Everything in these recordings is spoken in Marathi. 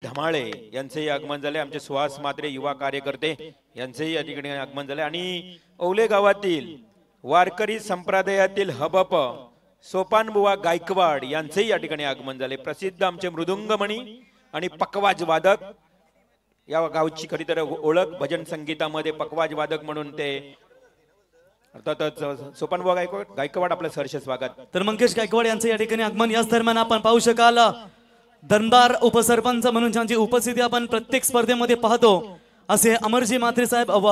धमाळे यांचेही आगमन झाले। आमचे सुहास मात्रे युवा कार्यकर्ते यांचेही या ठिकाणी आगमन झाले आणि औले गावातील वारकरी संप्रदायातील हबप सोपानबुवा गायकवाड यांचेही या ठिकाणी आगमन झाले। प्रसिद्ध आमचे मृदुंगमणी आणि पकवाज वादक, या गावची खरी तर ओळख भजन संगीतामध्ये पकवाज वादक म्हणून ते अर्थातच सोपानबुवा गायकवाड आपलं सहर्ष स्वागत। तर मंकेश गायकवाड यांचे या ठिकाणी आगमन याच दरम्यान आपण पाहू शकाल। दरबार उपसरपंच म्हणून ज्यांची उपस्थिती आपण प्रत्येक स्पर्धेमध्ये पाहतो असे अमरजी म्हात्रे साहेब व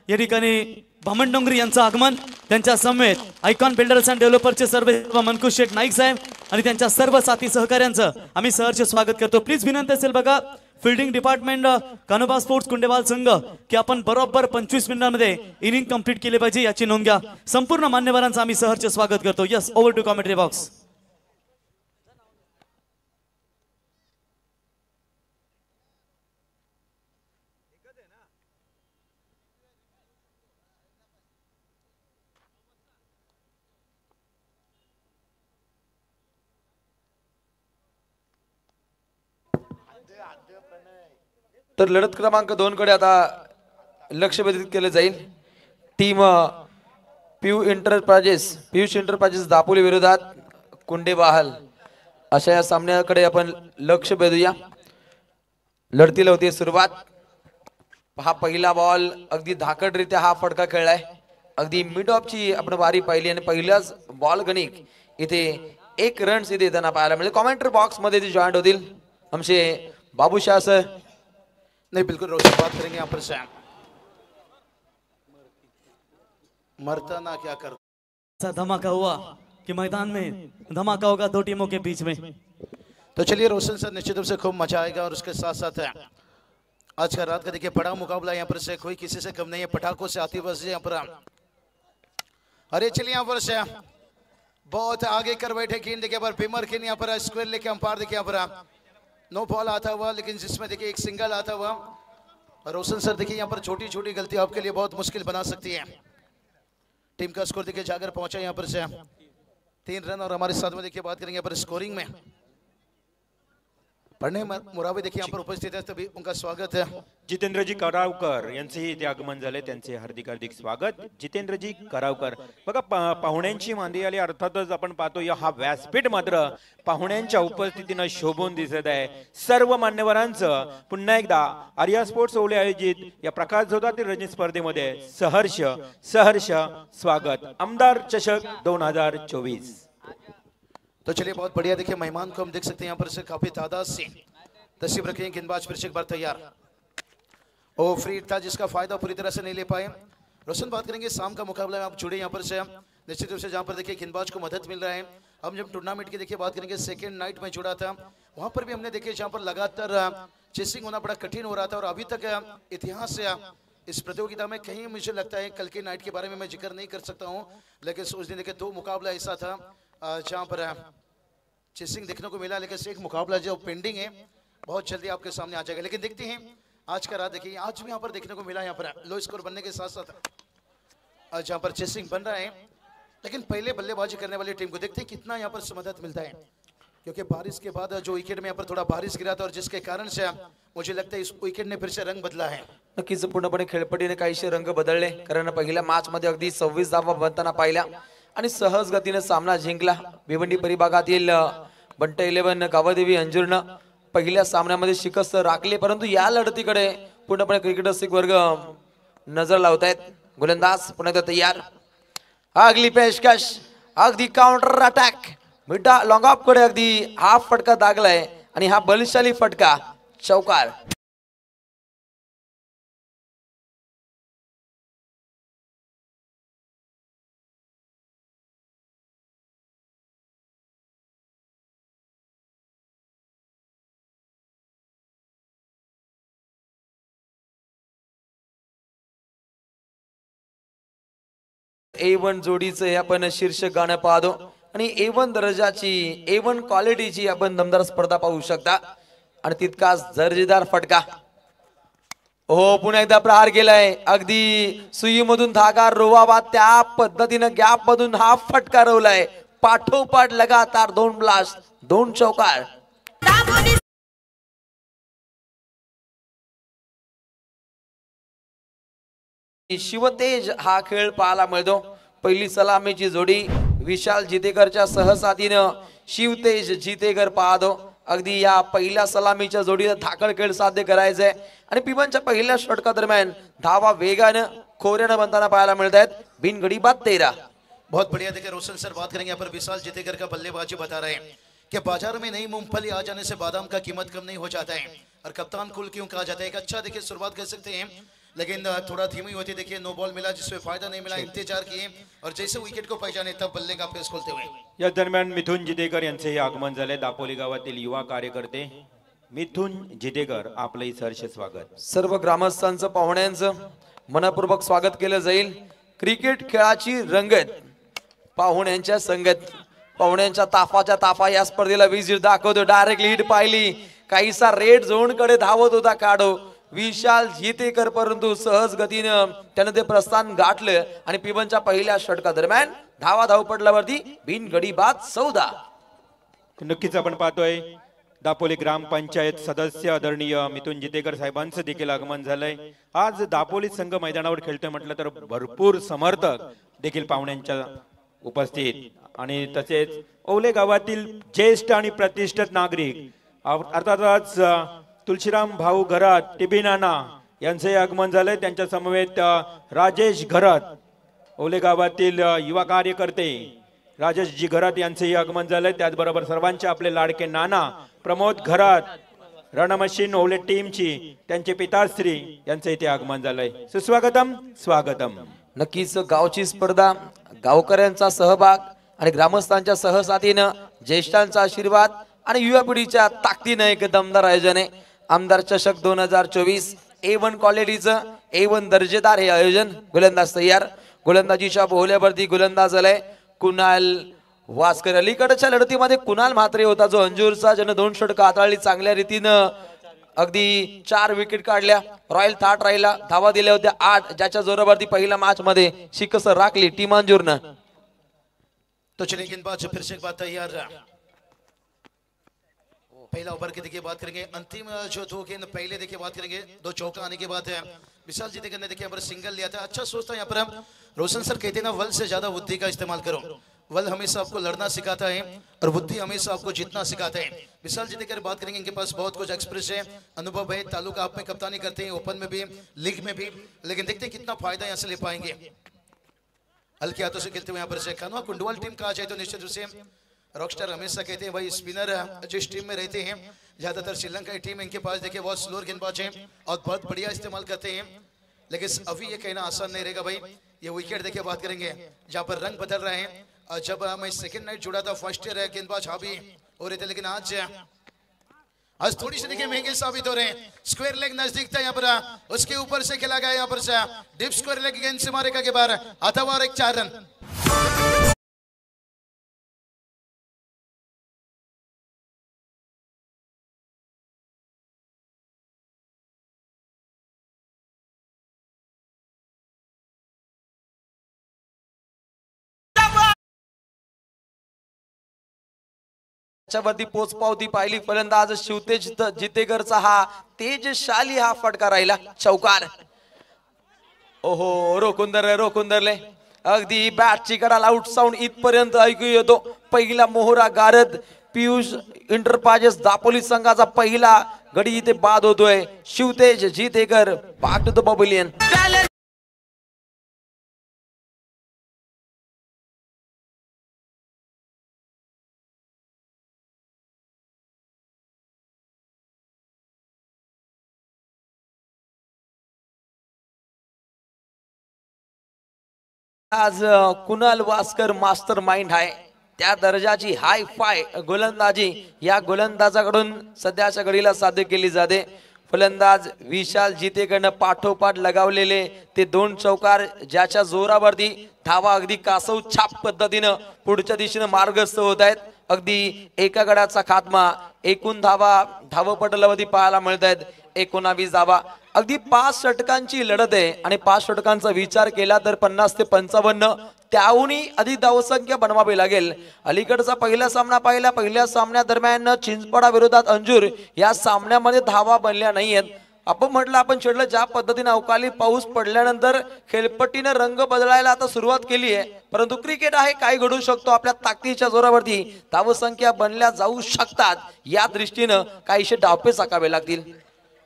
या ठिकाणी भामण डोंगरी यांचं आगमन, त्यांच्या समेत आयकॉन बिल्डर्स अँड डेव्हलपरचे सर्व मनकुश शेठ नाईक साहेब आणि त्यांच्या सर्व साथी सहकाऱ्यांचं आम्ही सहर्ष स्वागत करतो। प्लीज विनंती असेल बघा फील्डिंग डिपार्टमेंट कान्होबा स्पोर्ट्स कुंडेवाल संघ की आपण बरोबर 25 मिनिटांमध्ये इनिंग कंप्लीट केली पाहिजे याची नोंद घ्या। संपूर्ण मान्यवरांचं आम्ही सहर्ष स्वागत करतो। Yes, over to commentary box. तर लढत क्रमांक 2 कडे आता लक्ष वेधित केले जाईल। टीम पीयूष एंटरप्राइजेस दापोली विरोधात कुंडेबहाल अशा या सामन्याकडे आपण लक्ष वेधूया। लढतीला होती सुरुवात। हा पहिला बॉल अगदी धाकटरित्या हा फटका खेळलाय। अगदी मिड ऑफची आपण वारी पाहिली आणि पहिल्याच बॉल गणिक इथे 1 रन इथे येताना पाहायला मिळेल। कॉमेंट्री बॉक्स मध्ये ते जॉईंट होतील आमचे बाबूशाह सर। नहीं बिल्कुल रोशन बात करेंगे यहाँ पर सैम मरता ना क्या करता। धमाका हुआ कि मैदान में धमाका होगा दो टीमों के बीच में। तो चलिए रोशन सर निश्चित रूप से खूब मजा आएगा और उसके साथ साथ आज का रात का देखिए बड़ा मुकाबला यहाँ पर से कोई किसी से कम नहीं है। पटाखों से आती बस यहाँ पर अरे चलिए यहाँ पर से बहुत आगे कर बैठे गेंद देखिए पर बिमर खेल यहाँ पर स्क्वायर लेके अंपायर देखिए यहाँ पर नो बॉल आता हुआ, लेकिन जिसमें देखिए एक सिंगल आता हुआ। रोशन सर देखिए यहाँ पर छोटी छोटी गलती आपके लिए बहुत मुश्किल बना सकती है। टीम का स्कोर देखिए जाकर पहुंचा यहाँ पर से 3 रन और हमारे साथ में देखिए बात करेंगे यहाँ पर स्कोरिंग में पढ़ने मुराबे देखिए यहाँ पर उपस्थित है, तभी उनका स्वागत है। जितेंद्रजी करावकर यांचेही इथे आगमन झाले, त्यांचे हार्दिक हार्दिक स्वागत। जितेंद्रजी करावकर बघा पाहुण्यांची मांदी आली। अर्थातच आपण पाहतो या हा व्यासपीठ मात्र पाहुण्यांच्या उपस्थितीने शोभून दिसत आहे। सर्व मान्यवरांचं पुन्हा एकदा आर्या स्पोर्ट्स ओले आयोजित या प्रकाश झोतातील रणजी स्पर्धेमध्ये सहर्ष स्वागत। आमदार चषक 2024। तो चलिए बहुत बढ़िया देखिए मेहमान को हम देख सकते हैं यहाँ पर से काफी तादाद से तशरीफ रखे हैं। गेंदबाज फिर से एक बार तैयार। ओ फ्री था जिसका फायदा पूरी तरह से नहीं ले पाए। रोशन बात करेंगे शाम का मुकाबला में आप जुड़े यहाँ पर से निश्चित रूप से जहाँ पर देखिए गेंदबाज को मदद मिल रहा है। हम जब टूर्नामेंट की देखिए बात करेंगे सेकेंड नाइट में जुड़ा था, वहाँ पर भी हमने देखिए जहाँ पर लगातार चेसिंग होना बड़ा कठिन हो रहा था और अभी तक इतिहास से इस प्रतियोगिता में कहीं मुझे लगता है कल की नाइट के बारे में मैं जिक्र नहीं कर सकता हूँ, लेकिन उस दिन देखिए 2 मुकाबला ऐसा था जहाँ पर चेसिंग देखने को मिला, लेकिन एक मुकाबला जो पेंडिंग है बहुत जल्दी आपके सामने आ जाएगा। लेकिन देखते हैं आज का रात देखिए आज भी यहाँ पर देखने को मिला, यहाँ पर लो स्कोर बनने के साथ साथ जहाँ पर चेसिंग बन रहा है, लेकिन पहले बल्लेबाजी करने वाली टीम को देखते हैं कितना यहाँ पर मदद मिलता है, क्योंकि बारिश के बाद जो विकेट में यहाँ पर थोड़ा बारिश गिरा था और जिसके कारण से मुझे लगता है इस विकेट ने फिर से रंग बदला है। नक्कीच पूर्णपणे खेळपट्टीने काहीशे रंग बदलले, कारण पहिल्या मॅच मध्ये अगदी 26 धावा बनताना पाहिल्या आणि सहज गतीने सामना जिंकला। भिवंडी परिभागातील बंट 11 गावादेवी अंजुरने पहिल्या सामन्यामध्ये शिकस्त राखली, परंतु या लढतीकडे पूर्णपणे क्रिकेट रसिक वर्ग नजर लावतायत। गोलंदाज पुन्हा एकदा तयार। अगली पेशकश अगदी काउंटर अटॅक मिडा लॉंग ऑफ कडे अगदी हा फटका दागलाय आणि हा बलशाली फटका चौकार। A1 जोडीचे आपण शीर्षक गाणं पाहतो आणि A1 दर्जाची A1 क्वालिटीची आपण दमदार स्पर्धा पाहू शकता आणि तितकाच दर्जेदार फटका। हो पुन्हा एकदा प्रहार केलाय, अगदी सुईमधून धागा रोवावा त्या पद्धतीने गॅप मधून हा फटका रोवलाय। पाठोपाठ लगातार 2 ब्लास्ट 2 चौकार। शिवतेज हा खेळ पाहायला मिळतो। पहिली सलामीची जोडी विशाल जितेकरच्या सहसाथीनं शिवतेज जितेकर पाहतो। अगदी या पहिल्या सलामीच्या जोडीला धाकड खेळ साध्य करायचंय आणि पिबनच्या पहिल्या षटकादरम्यान धावा वेगानं खोऱ्यानं बनताना पाहायला मिळत आहेत। बिनगडी बाद 13। बहुत बढ़िया। देखिए रोशन सर बात करेंगे यहाँ पर विशाल जितेकर का बल्लेबाजी बता रहे हैं कि बाजार में नई मूंगफली आ जाने से बादाम का कीमत कम नहीं हो जाता है और कप्तान कुल क्यों कहा जाता है। एक अच्छा देखिए शुरुआत कर सकते हैं लेकिन थोड़ा धीमी होती। देखिए नो बॉल मिला जिसमें फायदा नहीं मिला, इंतजार किए और जैसे विकेट को पहचाने तब बल्ले का पेस खोलते हुए या दरम्यान मिथुन जितेकर यांचेही आगमन झाले। दापोली गावातील युवा कार्यकर्ते मिथुन जितेकर आपलंही सहर्ष स्वागत। सर्व ग्रामस्थांचं पाहुण्यांचं मनपूर्वक स्वागत केलं जाईल। क्रिकेट खेळाची रंगत पाहुण्यांच्या संगत पाहुण्यांच्या ताफाच्या ताफा या स्पर्धेला विजिट दाखवतो। डायरेक्ट लीड पाहिली, काहीसा रेड झोन कडे धावत होता काढो विशाल जितेकर, परंतु सहज गतीनं त्यानं ते प्रस्थान गाठलं आणि पिबनच्या पहिल्या षटका दरम्यान धाव पडल्यावरती बिनगडी बाद 14। नक्कीच आपण पाहतोय दापोली ग्रामपंचायत सदस्य आदरणीय मिथुन जितेकर साहेबांचं देखील आगमन झालंय। आज दापोली संघ मैदानावर खेळतोय म्हटलं तर भरपूर समर्थक देखील पाहुण्यांच्या उपस्थित आणि तसेच ओले गावातील ज्येष्ठ आणि प्रतिष्ठित नागरिक अर्थातच तुलसीराम भाऊ घरात टिबी नाना यांचे आगमन झाले। त्यांच्या समवेत राजेश घरात ओले गावातील युवा कार्यकर्ते राजेशजी घरात यांचेही आगमन झाले। त्याचबरोबर सर्वांचे आपले लाडके नाना प्रमोद घरात रणमशीन ओले टीमची त्यांचे पिताश्री यांचे इथे आगमन झालंय। सुस्वागतम स्वागतम। नक्कीच गावची स्पर्धा, गावकऱ्यांचा सहभाग आणि ग्रामस्थांच्या सहसाथीनं ज्येष्ठांचा आशीर्वाद आणि युवा पिढीच्या ताकदीनं एक दमदार आयोजन आहे। आमदार चषक 2024 A1 क्वालिटीचं A1 दर्जेदार हे आयोजन। गोलंदाज तयार, गोलंदाजीच्या बोहल्यावरती गोलंदाज आलाय कुणाल वास्कर। अलीकडच्या लढतीमध्ये कुणाल म्हात्रे होता जो अंजूरचा, ज्यानं 2 षटकं हाताळली चांगल्या रीतीनं, अगदी 4 विकेट काढल्या। रॉयल थाट राहिला, धावा दिल्या होत्या 8, ज्याच्या जोरावरती पहिल्या मॅच मध्ये शिकस्त राखली टीम अंजूरनं। तो चलिए गेंदबाज फिर से एक बात तैयार। पहला ओवर की देखिए बात करेंगे, अंतिम जो 2 गेंद पहले देखिए बात करेंगे, 2 चौका आने के बाद विशाल जितेकर ने देखिए यहाँ पर सिंगल लिया था। अच्छा सोचता है यहाँ पर रोशन सर कहते हैं ना, वल से ज्यादा बुद्धि का इस्तेमाल करो। वल हमेशा आपको लड़ना सिखाता है और बुद्धि हमेशा आपको जीतना सिखाता है। विशाल जितेकर बात करेंगे, इनके पास बहुत कुछ एक्सप्रेस है, अनुभव है, तालुका आप में कप्तानी करते हैं, ओपन में भी, लीग में भी, लेकिन देखते हैं कितना फायदा यहाँ से ले पाएंगे। हल्के हाथों से खेलते हुए यहाँ पर से खानवा कुंडवाल टीम कहा जाए तो निश्चित रूप से रॉकस्टार हमेशा कहते हैं भाई स्पिनर जिस टीम में रहते हैं, ज्यादातर श्रीलंका की टीम इनके पास देखिए बहुत स्लोअर गेंदबाज हैं और बहुत बढ़िया इस्तेमाल करते हैं। लेकिन अभी ये कहना आसान नहीं रहेगा भाई। ये विकेट देखिए बात करेंगे जहाँ पर रंग बदल रहे हैं। और जब मैं सेकंड नाइट जुड़ा था फर्स्ट ईयर गेंदबाज हावी हो रहे थे, लेकिन आज थोड़ी सी देखिए महंगे साबित हो रहे हैं। स्क्वायर लेग नजदीक था यहाँ पर, उसके ऊपर से खेला गया यहाँ पर से डीप स्क्वायर लेग गेंद से मारेगा के बाहर अथवा और एक 4 रन। त्याच्यावरती पोचपावती पाहिली, फलंदाज शिवतेज जितेकरचा हा तेजशाली हा फटका राहिला, चौकार। ओहो रोखुंदरले अगदी बॅटची कडाल आउट साऊंड इथपर्यंत ऐकू येतो। पहिला मोहरा गारद पियुष इंटरप्राइजेस दापोली संघाचा पहिला गडी इथे बाद होतोय। Shivtej Jitekar back to the pavilion. आज कुणाल वास्कर मास्टर माइंड आहे, त्या दर्जाची हाय फाय गोलंदाजी या गोलंदाजाकडून सध्याच्या घडीला साध्य केली जाते। फलंदाज विशाल जितेकडनं पाठोपाठ लगावलेले ते 2 चौकार, ज्याच्या जोरावरती धावा अगदी कासव छाप पद्धतीनं पुढच्या दिशेने मार्गस्थ होत आहेत। अगदी एका गडाचा खात्मा, एकूण धावपटलावरती पाहायला मिळत आहेत 19 धावा। अगदी 5 षटकांची लढत आहे आणि 5 षटकांचा विचार केला तर 50 ते 55 त्याहूनही अधिक धावसंख्या बनवावी लागेल। अलीकडचा पहिला सामना पाहिला, पहिल्या सामन्यादरम्यान चिंचपडा विरोधात अंजूर या सामन्यामध्ये धावा बनल्या नाहीयेत। आपण म्हटलं आपण चिडलं ज्या पद्धतीने अवकाळी पाऊस पडल्यानंतर खेळपट्टीनं रंग बदलायला आता सुरुवात केली आहे, परंतु क्रिकेट आहे, काय घडू शकतो. आपल्या ताकदीच्या जोरावरती धावसंख्या बनल्या जाऊ शकतात. या दृष्टीनं काहीशे डावपेच आखावे लागतील.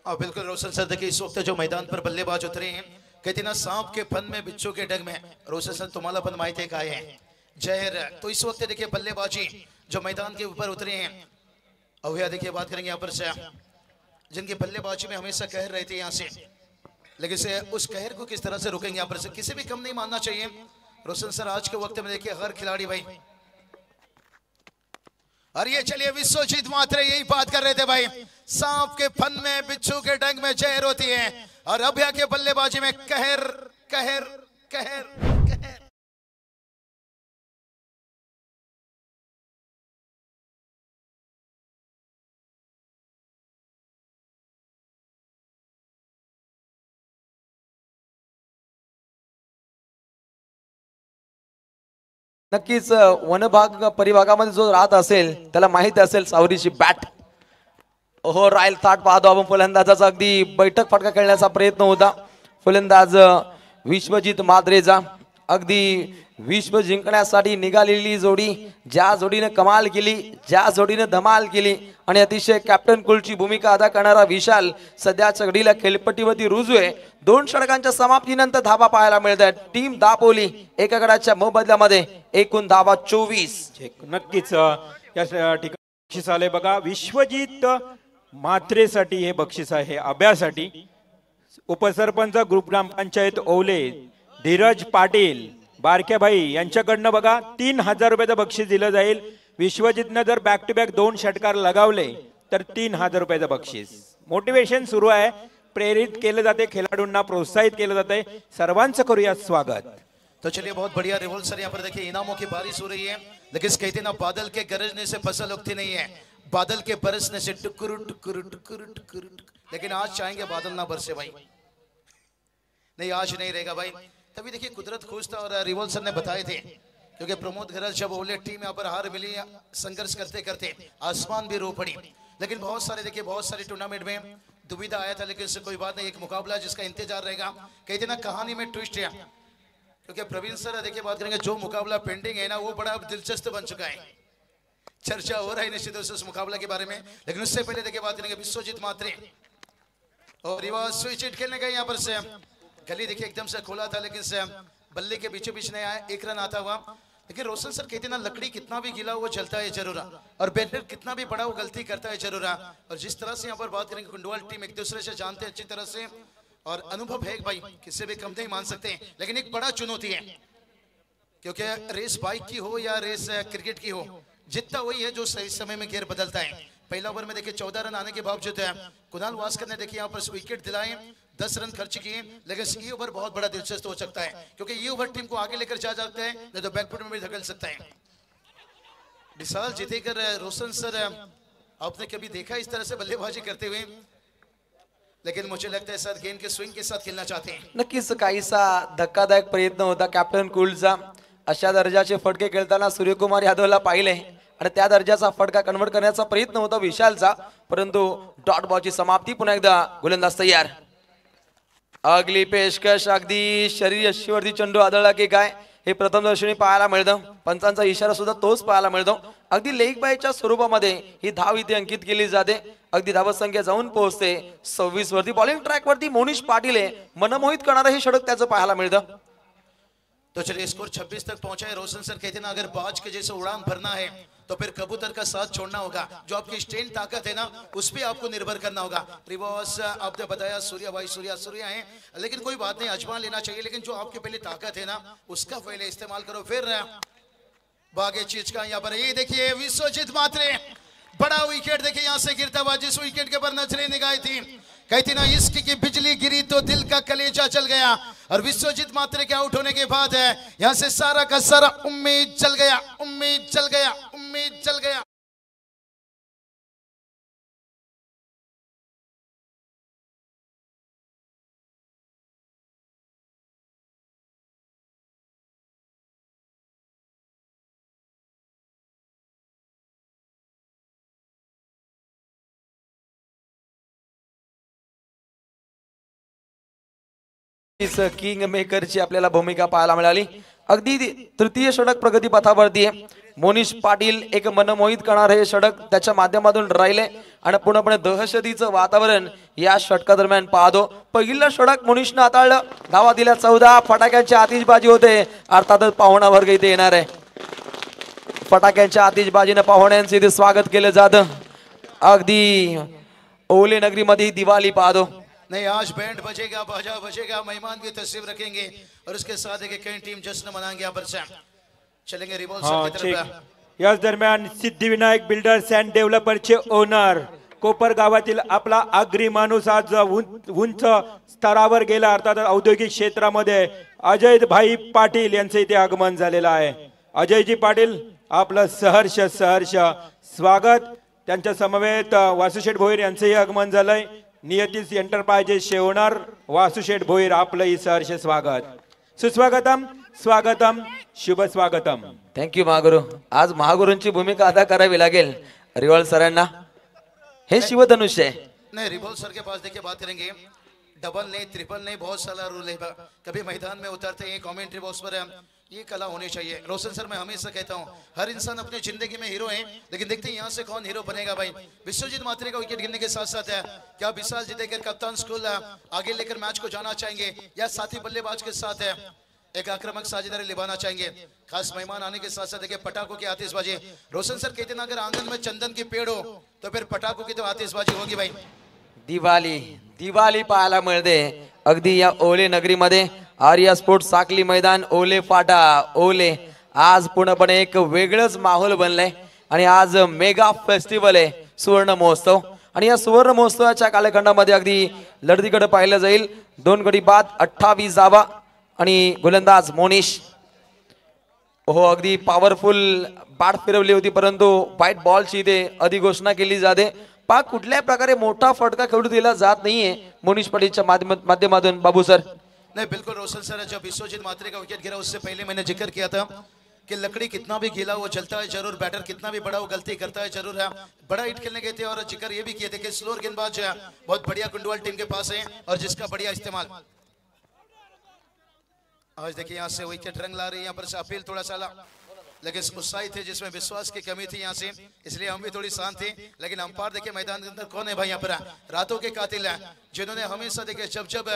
बिल्कुल रोशन सर, देखिए इस वक्त जो मैदान पर बल्लेबाज उतरे हैं, कहते ना सांप के फन में बिच्छू के डग में. रोशन सर तुम्हाला पण माहिती आहे काय है जहर. तो इस वक्त देखिए बल्लेबाजी जो मैदान के ऊपर उतरे हैं, अवया देखिए बात करेंगे यहाँ पर से जिनकी बल्लेबाजी में हमेशा कहर रहती है यहाँ से, लेकिन से उस कहर को किस तरह से रोकेंगे यहाँ पर से. किसी भी कम नहीं मानना चाहिए रोशन सर. आज के वक्त में देखिए हर खिलाड़ी भाई, और ये चलिए विश्वजीत मात्रे यही बात कर रहे थे भाई, सांप के फन में बिच्छू के डंग में जहर होती है, और अभया के बल्लेबाजी में कहर कहर कहर कहर. नक्कीच वनभाग परिभागामध्ये जो राहत असेल त्याला माहित असेल सावरीची बॅट. हो, रॉयल थाट पाहतो आपण. फलंदाजाचा अगदी बैठक फटका खेळण्याचा प्रयत्न होता. फलंदाज विश्वजित मात्रेचा अगदी विश्व जिंकण्यासाठी निघालेली जोडी, ज्या जोडीने कमाल केली, ज्या जोडीने धमाल केली आणि अतिशय कॅप्टन कुलची भूमिका अदा करणारा विशाल सध्याच्या घडीला खेळपट्टीवरती रुजू आहे. 2 षटकांच्या समाप्तीनंतर धावा पाहायला मिळतात. टीम दापोली एका गडाच्या मोबदल्यामध्ये एकूण धावा 24. नक्कीच या ठिकाणी बक्षीस आले बघा. विश्वजित मात्रेसाठी हे बक्षीस आहे, अभ्यासाठी. उपसरपंच ग्रुप ग्रामपंचायत ओवले धीरज पाटील बारकेभाई यांच्याकडनं बघा 3000 रुपयाचं बक्षीस दिलं जाईल. विश्वजितनं जर बॅक टू बॅक 2 षटकार लगावले तर 3000 रुपयाचं बक्षीस. मोटिवेशन सुरू आहे, प्रेरित केलं जाते, खेळाडूंना प्रोत्साहित केलं जाते. सर्वांचं करूया स्वागत. तो चलिए बहुत बढ़िया रिवॉल्ट सर. यहाँ पर देखिए इनामों की बारिश हो रही है, लेकिन कहते ना बादल के गरजने से फसल उगती नहीं है, बादल के बरसने से टुकुर टुकुर टुकुर टुकुर. लेकिन आज चाहेंगे बादल ना बरसे भाई, नहीं आज नहीं रहेगा भाई. तभी देखिए कुदरत खुश था और रिवॉल्ट सर ने बताए थे, क्योंकि प्रमोद गरज जब ओवले टीम यहाँ पर हार मिली, संघर्ष करते करते आसमान भी रो पड़ी. लेकिन बहुत सारे देखिए बहुत सारे टूर्नामेंट में दुविधा आया था, लेकिन इससे कोई बात नहीं. एक मुकाबला जिसका इंतजार रहेगा, कहते ना कहानी में ट्विस्ट है, क्योंकि प्रवीण सर देखिए बात करेंगे जो मुकाबला पेंडिंग है ना वो बड़ा दिलचस्प बन चुका है. चर्चा हो रहा है निश्चित रूप से उस मुकाबला के बारे में, लेकिन उससे पहले देखिए बात करेंगे विश्वजीत मात्रे और रिवर्स स्विच हिट खेलने गए. यहाँ पर से गली देखिए एकदम से खोला था, लेकिन से बल्ले के बीचों बीच नहीं आया, 1 रन आता हुआ. लेकिन रोशन सर कहते ना लकड़ी कितना भी गीला वो जलता है जरूर, और बैटर कितना भी बड़ा वो गलती करता है जरूर. और जिस तरह से यहाँ पर बात करेंगे कुंडवाल टीम एक दूसरे से जानते हैं अच्छी तरह से, और अनुभव है भाई, किसी भी कम नहीं मान सकते. लेकिन एक बड़ा चुनौती है, क्योंकि रेस बाइक की हो या रेस क्रिकेट की हो, जितना वही है जो सही समय में गियर बदलता है. पहला ओवर में देखिए 14 रन आने के बावजूद कुणाल वास्कर ने देखिए यहाँ पर विकेट दिलाए, 10 रन खर्च किए. लेकिन ये ओवर बहुत बड़ा दिलचस्प हो सकता है, क्योंकि ये ओवर टीम को आगे लेकर जा सकता है, नहीं तो बैकफुट में भी धकेल सकता है. विशाल जीतेकर रोशन सर आपने कभी देखा इस तरह से बल्लेबाजी करते हुए? लेकिन मुझे लगता है सर गेंद के स्विंग के साथ खेलना चाहते हैं. नक्कीच काहीसा धक्कादायक प्रयत्न होता कॅप्टन कुलचा. अशा दर्जाचे फटके खेळताना सूर्यकुमार यादवला पाहिले आणि त्या दर्जाचा फटका कन्वर्ट करण्याचा प्रयत्न होता विशालचा, परंतु डॉट बॉलची समाप्ती. पुन्हा एकदा गोलंदाज तयार. अगली पेशकश अगदी शरीर यष्टीवरती चेंडू आदळला की काय हे प्रथमदर्शनी पाहायला मिळतं. पंचांचा इशारा सुद्धा तोच पाहायला मिळतो. अगदी लेग बायच्या स्वरूपामध्ये ही धाव इथे अंकित केली जाते. अगदी धावसंख्या जाऊन पोहोचते 26 वरती. बॉलिंग ट्रॅक वरती मोनिश पाटील मनमोहित करणारं हे षटक त्याचं पाहायला मिळतं. तो चलिए स्कोर 26 तक पहुंचा है. रोशन सर कहते ना अगर बाज के जैसे उड़ान भरना है तो फिर कबूतर का साथ छोड़ना होगा. जो आपकी स्ट्रेन ताकत है ना उस पे आपको निर्भर करना होगा. रिवर्स आपने बताया सूर्या भाई सूर्या है, लेकिन कोई बात नहीं आजमा लेना चाहिए. लेकिन जो आपके पहले ताकत है ना उसका पहले इस्तेमाल करो, फिर बागे चीज का. यहाँ पर ये देखिए विश्वजीत मात्रे बड़ा विकेट देखिए यहाँ से गिरता हुआ, जिस विकेट के पर नजरें निगाह थी, कहती ना इश्क की बिजली गिरी तो दिल का कलेजा चल गया. और विश्वजीत मात्रे के आउट होने के बाद यहाँ से सारा का सारा उम्मीद चल गया, उम्मीद चल गया, उम्मीद चल गया. किंग मेकरची आपल्याला भूमिका पाहायला मिळाली. अगदी तृतीय षटक प्रगती पथावरती आहे. मोनिश पाटील एक मनमोहित करणारे हे षटक त्याच्या माध्यमातून राहिले आणि पूर्णपणे दहशतीचं वातावरण या षटकादरम्यान पाहतो. पहिलं षटक मोनिशनं हाताळलं. गावातील 14 फटाक्यांची आतिषबाजी होते. अर्थातच पाहुणा वर्ग इथे येणार आहे. फटाक्यांच्या आतिषबाजीनं पाहुण्यांचे इथे स्वागत केलं जातं. अगदी ओले नगरी मध्ये दिवाळी पाहतो. नहीं, आज बैंड बजेगा, बाजा बजेगा, मेहमान की तस्वीर रखेंगे और उसके साथ एक कई टीम जश्न मनाएंगे. यहाँ पर से चलेंगे रिवॉल्वर की तरफ. याच दरम्यान सिद्धिविनायक बिल्डर्स अँड डेव्हलपरचे ओनर कोपर गावातील आपला आगरी माणूस आज उंच स्तरावर गेला. अर्थात औद्योगिक क्षेत्रामध्ये अजय भाई पाटील यांचे इथे आगमन झालेलं आहे. अजयजी पाटील आपलं सहर्ष स्वागत. त्यांच्या समवेत वासुशेठ भोईर यांचेही आगमन झालंय. नियतीस एंटरप्राइजेस ओनर वासुशेठ भोईर आपलंही सहर्ष स्वागत. सुस्वागतम, स्वागतम, शुभ स्वागतम. थँक्यू महागुरु. आज महागुरूंची भूमिका अदा करावी लागेल रिवॉल सरांना. हे शिवधनुष्य आहे. नहीं, रिवॉल्वर सर के पास देखिए बात करेंगे. डबल नहीं, ट्रिपल नहीं, बहुत सारा रूल है. कभी मैदान में उतरते हैं कमेंट्री बॉक्स पर ये कला होनी चाहिए. रोशन सर, मैं हमेशा कहता हूँ हर इंसान अपनी जिंदगी में हीरो है, लेकिन देखते हैं यहाँ से कौन हीरो बनेगा. भाई विश्वजीत मात्रे का विकेट गिरने के साथ साथ है क्या विशाल जितेकर कप्तान स्कूल आगे लेकर मैच को जाना चाहेंगे या साथी बल्लेबाज के साथ है एक आक्रामक साझेदारी निभाना चाहेंगे. खास मेहमान आने के साथ साथ देखिए पटाखों की आतिशबाजी. रोशन सर कहते ना अगर आंगन में चंदन की पेड़ हो तो फिर पटाखों की तो आतिशबाजी होगी. भाई दिवाळी पाहायला मिळते अगदी या ओले नगरीमध्ये. आर्या स्पोर्ट्स साकली मैदान, ओले फाटा, ओले आज पूर्णपणे एक वेगळंच माहोल बनलाय. आणि आज मेगा फेस्टिवल आहे, सुवर्ण महोत्सव. आणि या सुवर्ण महोत्सवाच्या कालखंडामध्ये अगदी लढतीकडे पाहिलं जाईल. 2 गडी बाद, 28 धावा आणि गोलंदाज मोनिश. हो, अगदी पॉवरफुल बॅट फिरवली होती, परंतु व्हाईट बॉलची इथे अधिघोषणा केली जाते. पाक कुठल्याही प्रकारे मोठा फटका खेळू दिला जात नाहीये मोनिश पाटीलच्या माध्यमातून. बाबू सर. नहीं, बिल्कुल रोशन सर, जब विश्वजीत मात्रे का विकेट गिरा उससे पहले मैंने जिक्र किया था कि लकड़ी कितना भी गीला वो जलता है जरूर. बैटर कितना भी बड़ा वो गलती करता है जरूर है. बड़ा हिट खेलने गए थे और जिक्र ये भी किए थे कि स्लोअर गेंदबाज बहुत बढ़िया कुंडवाल टीम के पास है और जिसका बढ़िया इस्तेमाल. आज देखिए यहाँ से विकेट रंग ला रही है. यहाँ पर से अपील थोड़ा सा लेकिन उत्साहित थे जिसमें विश्वास की कमी थी यहाँ से, इसलिए हम भी थोड़ी शांत थे. लेकिन अंपायर देखिए मैदान के अंदर कौन है भाई यहाँ पर रातों के कातिल है जिन्होंने हमेशा देखिए जब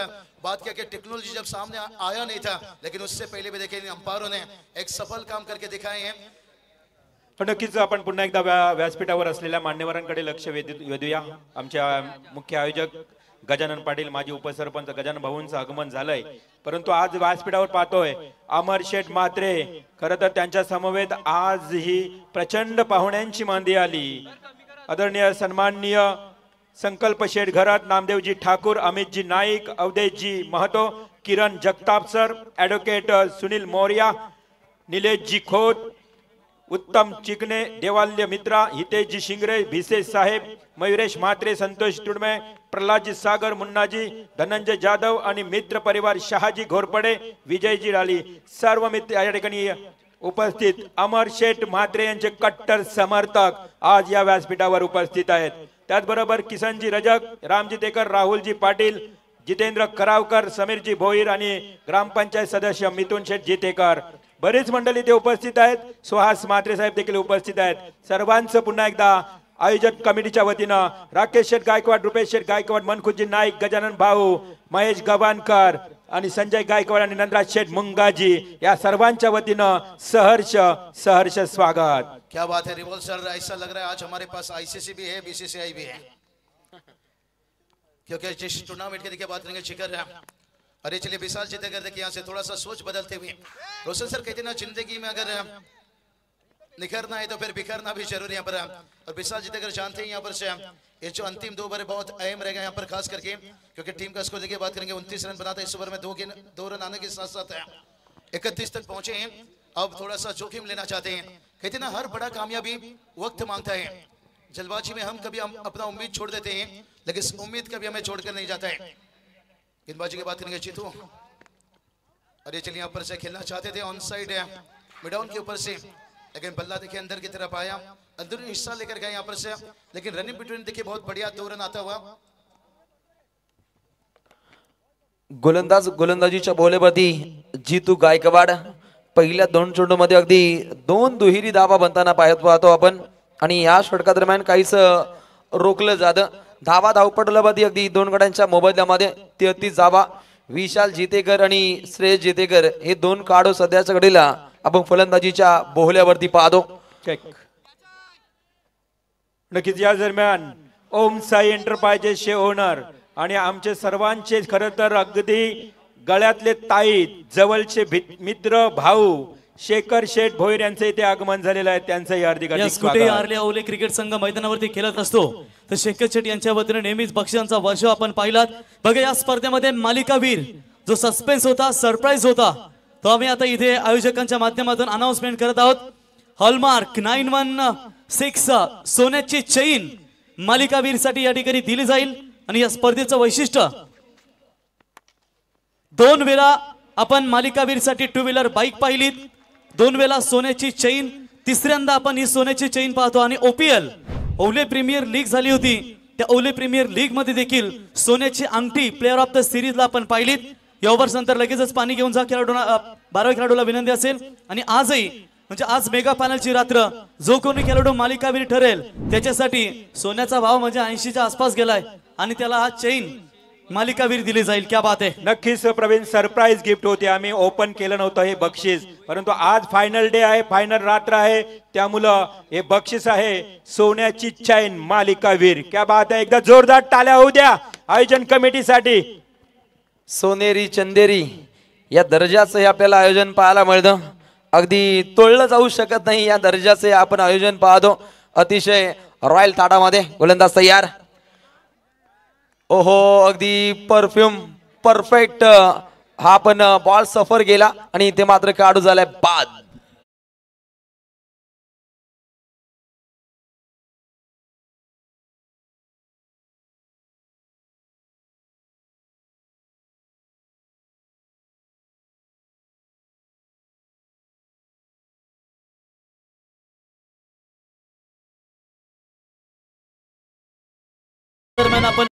बात किया कि टेक्नोलॉजी जब सामने आया नहीं था, लेकिन उससे पहले भी देखिए अंपायरों ने एक सफल काम करके दिखाए हैं. नक्कीच आपण पुन्हा एकदा व्यासपीठावर असलेल्या मान्यवरांकडे लक्ष वेधूया. आमच्या मुख्य आयोजक गजानन पाटील, माजी उपसरपंच गजानन भाऊंचं आगमन झालंय. परंतु आज व्यासपीठावर पाहतोय अमर शेठ म्हात्रे. खरं तर त्यांच्या समवेत आज ही प्रचंड पाहुण्यांची मांदी आली. आदरणीय सन्माननीय संकल्प शेठ घरात, नामदेवजी ठाकूर, अमितजी नाईक, अवधेशजी महतो, किरण जगताप सर, ॲडव्होकेट सुनील मौर्या, निलेशजी खोत, उत्तम चिकणे, देवाल्य मित्रा, हितेशजी शिंगरे, भिसे साहेब, मयुरेश म्हात्रे, संतोष तुडमे, प्रल्हादजी सागर, मुन्नाजी, धनंजय जाधव आणि मित्र परिवार, शहाजी घोरपडे, विजयजी राली, सर्व मित्र या ठिकाणी उपस्थित. अमर शेठ म्हात्रे यांचे कट्टर समर्थक आज या व्यासपीठावर उपस्थित आहेत. त्याचबरोबर किसनजी रजक, रामजी तेकर, राहुलजी पाटील, जितेंद्र करावकर, समीरजी भोईर आणि ग्रामपंचायत सदस्य मिथुन शेठ जितेकर, बरेच मंडळी ते उपस्थित आहेत. सुहास म्हात्रे साहेब देखील उपस्थित आहेत. सर्वांचं पुन्हा एकदा आयोजक कमिटीच्या वतीनं राकेश शेठ गायकवाड, रुपेश शेठ गायकवाड, मनखुजी नाईक, गजानन भाऊ, महेश गव्हाणकर आणि संजय गायकवाड आणि नंदराज शेठ मुंगाजी या सर्वांच्या वतीनं सहर्ष स्वागत. क्या बात है रिवॉल्वर सर, ऐसा लग रहा है आज हमारे पास आईसीसी भी है, बीसीसीआई भी है, क्योंकि जिस टूर्नामेंट के देखिए बात करेंगे शिखर है. अरे चलिए विशाल जितेकर देखिए यहाँ से थोड़ा सा सोच बदलते हुए. रोशन सर कहते ना जिंदगी में अगर निखरना है तो फिर बिखरना भी जरूरी है यहाँ पर. और विशाल जितेकर जानते हैं यहाँ पर से ये जो अंतिम 2 ओवर बहुत अहम रहेगा यहाँ पर, खास करके क्योंकि टीम का स्कोर देखिए बात करेंगे 29 रन बनाता है. इस ओवर में 2 रन आने के साथ साथ 31 तक पहुंचे हैं. अब थोड़ा सा जोखिम लेना चाहते हैं. कहते ना हर बड़ा कामयाबी वक्त मांगता है. जल्दबाजी में हम कभी अपना उम्मीद छोड़ देते हैं, लेकिन उम्मीद कभी हमें छोड़कर नहीं जाता है. गेंदबाजी की बात करेंगे जीतू. अरे चलिए यहाँ पर से खेलना चाहते थे ऑन साइड मिडाउन के ऊपर से, लेकिन बल्ला देखिए अंदर की तरफ आया, अंदरूनी हिस्सा लेकर गए यहाँ पर से, लेकिन रनिंग बिटवीन देखिए बहुत बढ़िया 2 रन आता हुआ. गोलंदाजीच्या बोलेवरती जीतू गायकवाड पहिल्या 2 चेंडूमध्ये अगदी 2 दुहेरी धावा बनताना पाहतो आपण आणि या षटकादरम्यान काहीच रोखलं जातं. धावा धावपटलावरती अगदी 2 गड्यांच्या मोबदल्यामध्ये 33 धावा. विशाल जितेकर आणि श्रेयस जितेकर हे 2 काढो सध्याच्या घडीला आपण फलंदाजीच्या बोहल्यावरती पाहतो. चेक. नक्कीच या दरम्यान ओम साई एंटरप्राइजेसचे ओनर आणि आमचे सर्वांचे खरं तर अगदी गळ्यातले ताईत जवळचे मित्र भाऊ शेखर शेठ भोईर यांचे इथे आगमन झालेलं आहे. त्यांचंही हार्दिक कुठेही आरले ओले क्रिकेट संघ मैदानावरती खेळत असतो तर शेखर शेठ यांच्या वतीने नेहमीच बक्षिसांचा वर्षाव आपण पाहिलात. बघा या स्पर्धेमध्ये मालिकावीर जो सस्पेन्स होता, सरप्राईज होता, तो आम्ही आता इथे आयोजकांच्या माध्यमातून अनाउन्समेंट करत आहोत. हॉलमार्क 916 सोन्याची चेन मालिकावीर साठी या ठिकाणी दिली जाईल. आणि या स्पर्धेचं वैशिष्ट्य 2 वेळा आपण मालिकावीर साठी 2 व्हीलर बाईक पाहिलीत, 2 वेळा सोन्याची चेन, तिसऱ्यांदा आपण ही सोन्याची चेन पाहतो. आणि OPL ओले प्रीमियर लीग झाली होती, त्या ओले प्रीमियर लीग मध्ये देखील सोन्याची अंगठी प्लेअर ऑफ द सिरीजला आपण पाहिलीत. या ओव्हर्स नंतर लगेचच पाणी घेऊन जा खेळाडूंना, 12व्या खेळाडूला विनंती असेल. आणि आजही म्हणजे आज मेगा फायनलची रात्र, जो कोणी खेळाडू मालिकावीर ठरेल त्याच्यासाठी सोन्याचा भाव म्हणजे 80च्या आसपास गेलाय आणि त्याला हा चेन मालिकावीर दिली जाईल. क्या बात आहे. नक्कीच प्रवीण, सरप्राईज गिफ्ट होते. आम्ही ओपन केलं नव्हतं हे बक्षीस, परंतु आज फायनल डे आहे, फायनल रात्र आहे, त्यामुळं हे बक्षीस आहे सोन्याची चैन मालिकावीर. क्या बात आहे. एकदा जोरदार टाळ्या होऊ द्या आयोजन कमिटीसाठी. सोनेरी चंदेरी या दर्जाचं हे आपल्याला आयोजन पाहायला मिळतं. अगदी तोडलं जाऊ शकत नाही या दर्जाचे आपण आयोजन पाहतो. अतिशय रॉयल ताटामध्ये गोलंदाज तयार. ओहो, अगदी परफ्यूम परफेक्ट हा पण बॉल सफर गेला आणि ते मात्र काढू झालाय बाद. दरम्यान आपण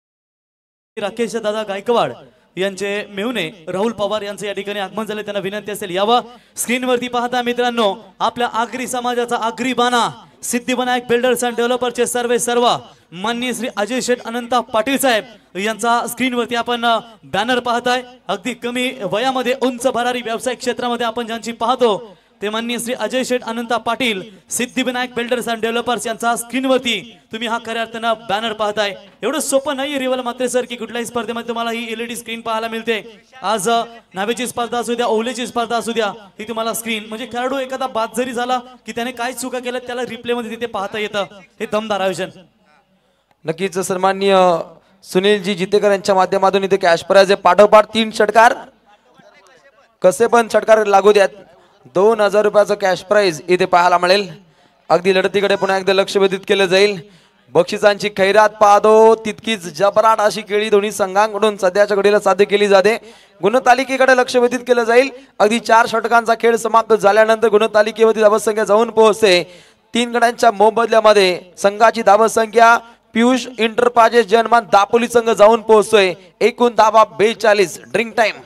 राकेश दादा गायकवाड यांचे मेहुणे राहुल पवार यांचे या ठिकाणी आगमन झाले. त्यांना विनंती असेल यावं. स्क्रीनवरती पाहता मित्रांनो, आपल्या आगरी समाजाचा आगरी बाणा सिद्धिविनायक बिल्डर्स अँड डेव्हलपर्सचे सर्व माननीय श्री अजय शेठ अनंता पाटील साहेब यांचा स्क्रीनवरती आपण बॅनर पाहताय. अगदी कमी वयामध्ये उंच भरारी व्यावसायिक क्षेत्रामध्ये आपण ज्यांची पाहतो ते माननीय Shri Ajay Sheth Ananta Patil Siddhivinayak builders and developers यांचा स्क्रीनवरती तुम्ही हा खऱ्या अर्थानं बॅनर पाहताय. एवढं सोपं नाही रिवल मात्रे सर की कुठल्याही स्पर्धेमध्ये तुम्हाला ही LED स्क्रीन पाहायला मिळते. आज नावेची स्पर्धा असू द्या, ओवलेची स्पर्धा असू द्या, ही तुम्हाला स्क्रीन म्हणजे खेळाडू एखादा बाद जरी झाला की त्याने काय चुका केल्या त्याला रिप्ले मध्ये तिथे पाहता येतं. हे दमदार आयोजन. नक्कीच सन्माननीय सुनीलजी जितेकर यांच्या माध्यमातून इथे कॅश प्राइज आहे. पाठोपाठ 3 षटकार, कसे पण षटकार लागू द्यात. 2000 रुपयाचं कॅश प्राइज इथे पाहायला मिळेल. अगदी लढतीकडे पुन्हा एकदा लक्ष वेधित केलं जाईल. बक्षिसांची खैरात पाहतो तितकीच जबराट अशी केळी दोन्ही संघांकडून सध्याच्या घडीला साध्य केली जाते. गुणतालिकेकडे लक्ष वेधित केलं जाईल. अगदी 4 षटकांचा खेळ समाप्त झाल्यानंतर गुणतालिकेवरती धावसंख्या जाऊन पोहोचते. 3 गड्यांच्या मोबदल्यामध्ये संघाची धावसंख्या पियुष एंटरप्राइजेस जनमान दापोली संघ जाऊन पोहोचतोय. एकूण धावा 42. Drink time.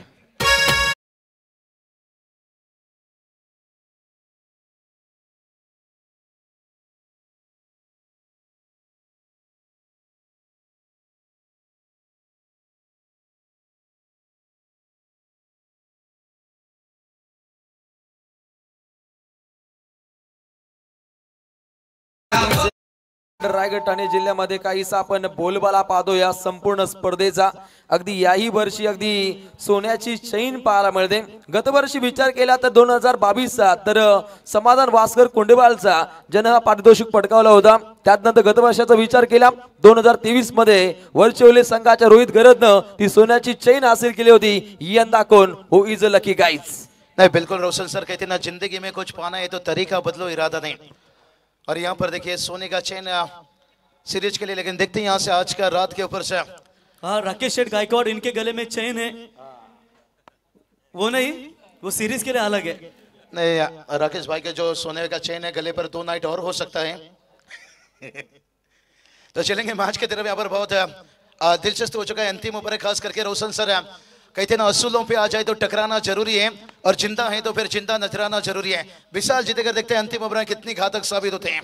रायगड ठाणे जिल्ह्यामध्ये काहीसा आपण बोलबाला पाहतो या संपूर्ण स्पर्धेचा. अगदी याही वर्षी अगदी सोन्याची चैन पाहायला मिळते. गतवर्षी विचार केला तर 2022चा तर समाधान वास्कर कोंडेवालचा ज्यानं पारितोषिक पटकावला होता. त्यानंतर गतवर्षाचा विचार केला 2023 मध्ये वर्चवले संघाच्या रोहित गरजनं ती सोन्याची चैन हासिल केली होती. यंदा कोण हु इज अ लकी गाइज. नहीं बिल्कुल रोशन सर कहते ना, जिंदगी में कुछ पाना है तो तरीका बदलो, इरादा नहीं. और यहाँ पर देखिए सोने का चेन सीरीज के लिए, लेकिन देखते हैं यहाँ से आज का रात के ऊपर से. हाँ, राकेश शेठ गायकवाड़ इनके गले में चेन है, वो नहीं, वो सीरीज के लिए अलग है. नहीं, राकेश भाई के जो सोने का चेन है गले पर 2 नाइट और हो सकता है. तो चलेंगे मैच की तरफ. यहाँ पर बहुत दिलचस्प हो चुका है अंतिम ओवर है, खास करके रोशन सर कहते ना असूलों पे आ जाए तो टकराना जरूरी है और चिंता है तो फिर चिंता नजराना जरूरी है। विशाल जीतेकर देखते हैं अंतिम ओवर कितनी घातक साबित होते हैं।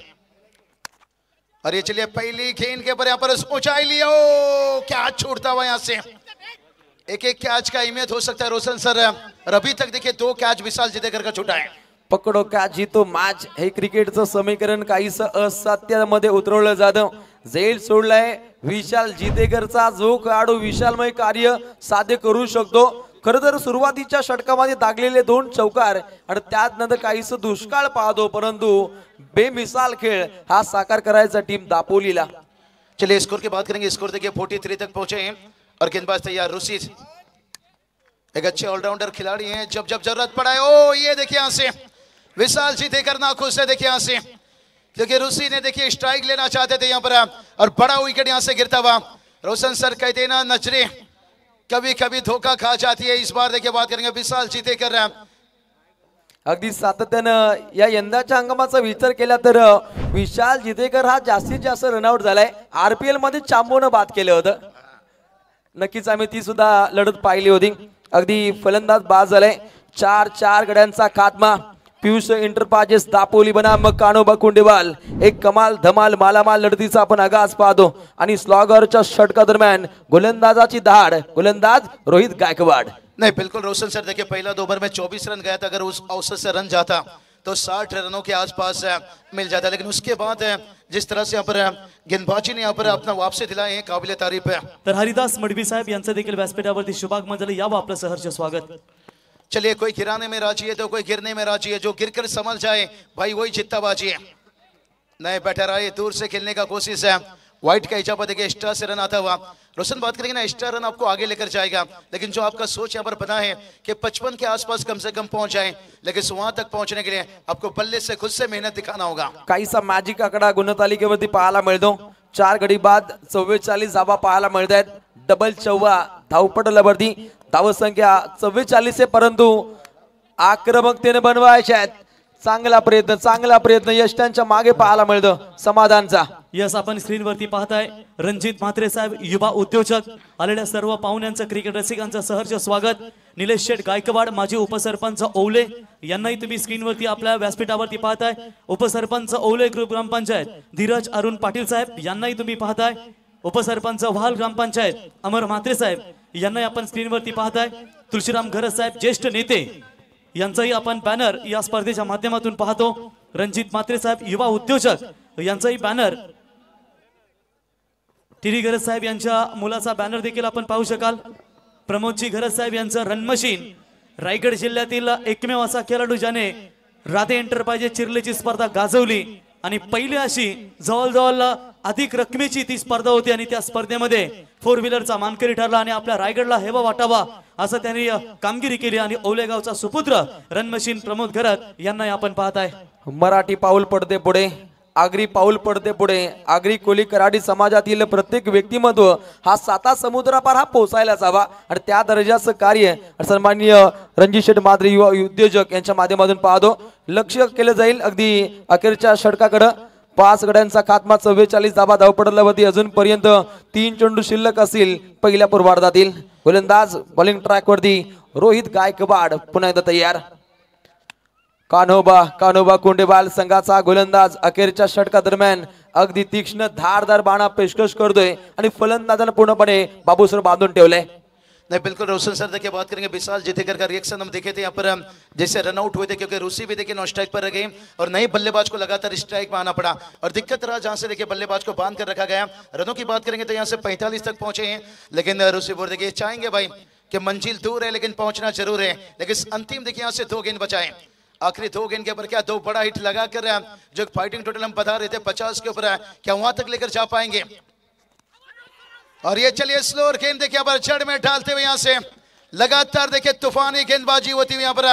और ये चलिए पहली गेंद के ऊपर यहाँ पर ऊंचाई लिया, क्या छूटता हुआ यहाँ से। एक एक कैच का अहमियत हो सकता है रोशन सर। और अभी तक देखिए 2 कैच विशाल जीतेकर का छूटा है। पकडो कॅच जितो मॅच हे क्रिकेटचं समीकरण काहीसं असाध्यामध्ये उतरवलं जातं। झेल सोडलाय विशाल जितेकरचा, जो खेळाडू विशालमय कार्य साध्य करू शकतो। खरं तर सुरुवातीच्या षटकामध्ये दागलेले 2 चौकार आणि त्यानंतर काहीसं दुष्काळ पाहतो, परंतु बेमिसाल खेळ हा साकार करायचा टीम दापोलीला। चलिए स्कोर की बात करेंगे। स्कोर देखिए 43 तक पहुंचे हैं और गेंदबाज तैयार। रुसी एक अच्छे ऑलराउंडर खिलाड़ी हैं, जब जब जरूरत पड़ा है। ओ ये देखिए यहाँ से विशाल जीतेकर ना खुश है, देखिए यहाँ से, क्योंकि रूसी ने देखिए स्ट्राइक लेना चाहते थे यहाँ पर और बड़ा विकेट यहाँ से गिरता हुआ। रोशन सर कहते हैं ना नजरे कभी कभी धोखा खा जाती है। इस बार देखिए बात करेंगे विशाल जीतेकर। अगदी सातत्यानं या यंदाच्या हंगामाचा विचार केला तर विशाल जितेकर हा जास्तीत जास्त रनआउट झालाय। आरपीएल मध्ये चांबोनं बाद केलं होतं, नक्कीच आम्ही ती सुद्धा लढत पाहिली होती। अगदी फलंदाज बाद झालाय। 4 गड्यांचा खात्मा पियुष इंटरप्राइजेस दापोली बनाम कान्होबा कुंडेवाल। एक कमाल धमाल मालामाल लढतीचा आपण आगाज पाहतो आणि स्लॉगरच्या षटका दरम्यान गोलंदाजाची धाड, गोलंदाज रोहित गायकवाड। नहीं बिल्कुल रोशन सर देखिए पहला 2 ओवर में 24 रन गया था, अगर उस औसत से रन जाता तो 60 रनों के आसपास मिल जाता, लेकिन उसके बाद जिस तरह से यहाँ पर गेंदबाजी ने यहाँ पर अपना वापसी दिलाए हैं, काबिल तारीफ है। तर हरिदास मडवी साहेब यांचं देखील व्यासपीठावरती शुभागमन झालं, यावं आपलं सहर्ष स्वागत। चलिए कोई गिराने में राजी है तो कोई गिरने में राजी है, जो गिरकर संभल जाए भाई वही जितना बाजी है। नए बैटर आए, दूर से खेलने का कोशिश है। व्हाइट का इजाफा देखिए एक्स्ट्रा से रन आता हुआ। रोशन बात करेंगे ना, एक्स्ट्रा रन आपको आगे लेकर जाएगा, लेकिन जो आपका सोच यहाँ पर बना है कि 55 के आसपास कम से कम पहुंच जाए, लेकिन वहां तक पहुंचने के लिए आपको बल्ले से खुद से मेहनत दिखाना होगा। काहीसा मॅजिक आकडा गुणतालिकेवरती पाहायला मिळतो। 4 गडी बाद 44 धावा पाहायला मिळत आहेत। डबल 14 धावपटलावरती धावसंख्या 44 आहे, परंतु आक्रमकतेने बनवायचे आहेत। चांगला प्रयत्न यश त्यांच्या मागे पाहायला मिळतं समाधानचा। यस आपण स्क्रीनवरती पाहताय रणजित म्हात्रे साहेब, युवा उद्योजक। आलेल्या सर्व पाहुण्यांचं, क्रिकेट रसिकांचं सहर्ष स्वागत। निलेश शेठ गायकवाड, माजी उपसरपंच ओवले यांनाही तुम्ही स्क्रीनवरती आपल्या व्यासपीठावरती पाहताय। उपसरपंच ओवले ग्रुप ग्रामपंचायत धीरज अरुण पाटील साहेब यांनाही तुम्ही पाहताय। उपसरपंच वाल ग्रामपंचायत अमर म्हात्रे साहेब यांनाही आपण स्क्रीनवरती पाहताय। तुळशीराम घरत साहेब ज्येष्ठ नेते यांचाही आपण बॅनर या स्पर्धेच्या माध्यमातून पाहतो। रणजित म्हात्रे साहेब युवा उद्योजक यांचाही बॅनर, टीडी घरत साहेब यांच्या मुलाचा बॅनर देखील आपण पाहू शकाल। प्रमोदजी घरत साहेब यांचं रन मशीन, रायगड जिल्ह्यातील एकमेव असा खेळाडू ज्याने राधे एंटरप्राइजेस चिरलेची स्पर्धा गाजवली आणि पहिली अशी जवळजवळ अधिक रकमेची ती स्पर्धा होती आणि त्या स्पर्धेमध्ये 4 व्हीलरचा मानकरी ठरला आणि आपल्या रायगडला हेवा वाटावा असं त्यांनी कामगिरी केली आणि ओलेगावचा सुपुत्र रन मशीन प्रमोद घरत यांना आपण पाहताय। मराठी पाऊल पडते पुढे, आगरी पाऊल पडते पुढे। आगरी कोली कराडी समाजातील प्रत्येक व्यक्तिमत्व हा 7 समुद्रापार हा पोहोचायलाच हवा आणि त्या दर्जाचं कार्य सन्माननीय रणजित शेठ म्हात्रे युवा उद्योजक यांच्या माध्यमातून पाहतो। लक्ष केलं जाईल अगदी अखेरच्या षटकाकडे। 5 गड्यांचा खात्मा 44 धावा धावपटलावरती अजूनपर्यंत 3 चेंडू शिल्लक असतील पहिल्या पूर्वार्धातील। गोलंदाज बॉलिंग ट्रॅक वरती रोहित गायकवाड पुन्हा एकदा तयार। कान्होबा कुंडेवाल संघाचा गोलंदाज अखेरच्या षटका दरम्यान अगदी तीक्ष्ण धारदार बाणा पेशकश करतोय आणि फलंदाजाने पूर्णपणे बाबूसर बांधून ठेवलंय। नहीं बिल्कुल रोशन सर देखिए बात करेंगे विशाल जीतेकर का रिएक्शन हम देखे थे यहाँ पर जैसे रन आउट हुए थे, क्योंकि रूसी भी देखिए नॉन स्ट्राइक पर रह गए और नए बल्लेबाज को लगातार स्ट्राइक में आना पड़ा और दिक्कत रहा जहां से देखिए बल्लेबाज को बांध कर रखा गया। रनों की बात करेंगे तो यहाँ से 45 तक पहुंचे हैं, लेकिन रूसी बोर्ड देखिए चाहेंगे भाई कि मंजिल दूर है लेकिन पहुंचना जरूर है, लेकिन अंतिम देखिए यहाँ से 2 गेंद बचाए। आखिरी 2 गेंद के ऊपर क्या 2 बड़ा हिट लगाकर जो फाइटिंग टोटल हम बता रहे थे 50 के ऊपर, क्या वहां तक लेकर जा पाएंगे। और ये चलिए स्लोअर गेंद देखिए यहाँ पर जड़ में डालते हुए यहाँ से लगातार देखिए तूफानी गेंदबाजी होती हुई यहाँ पर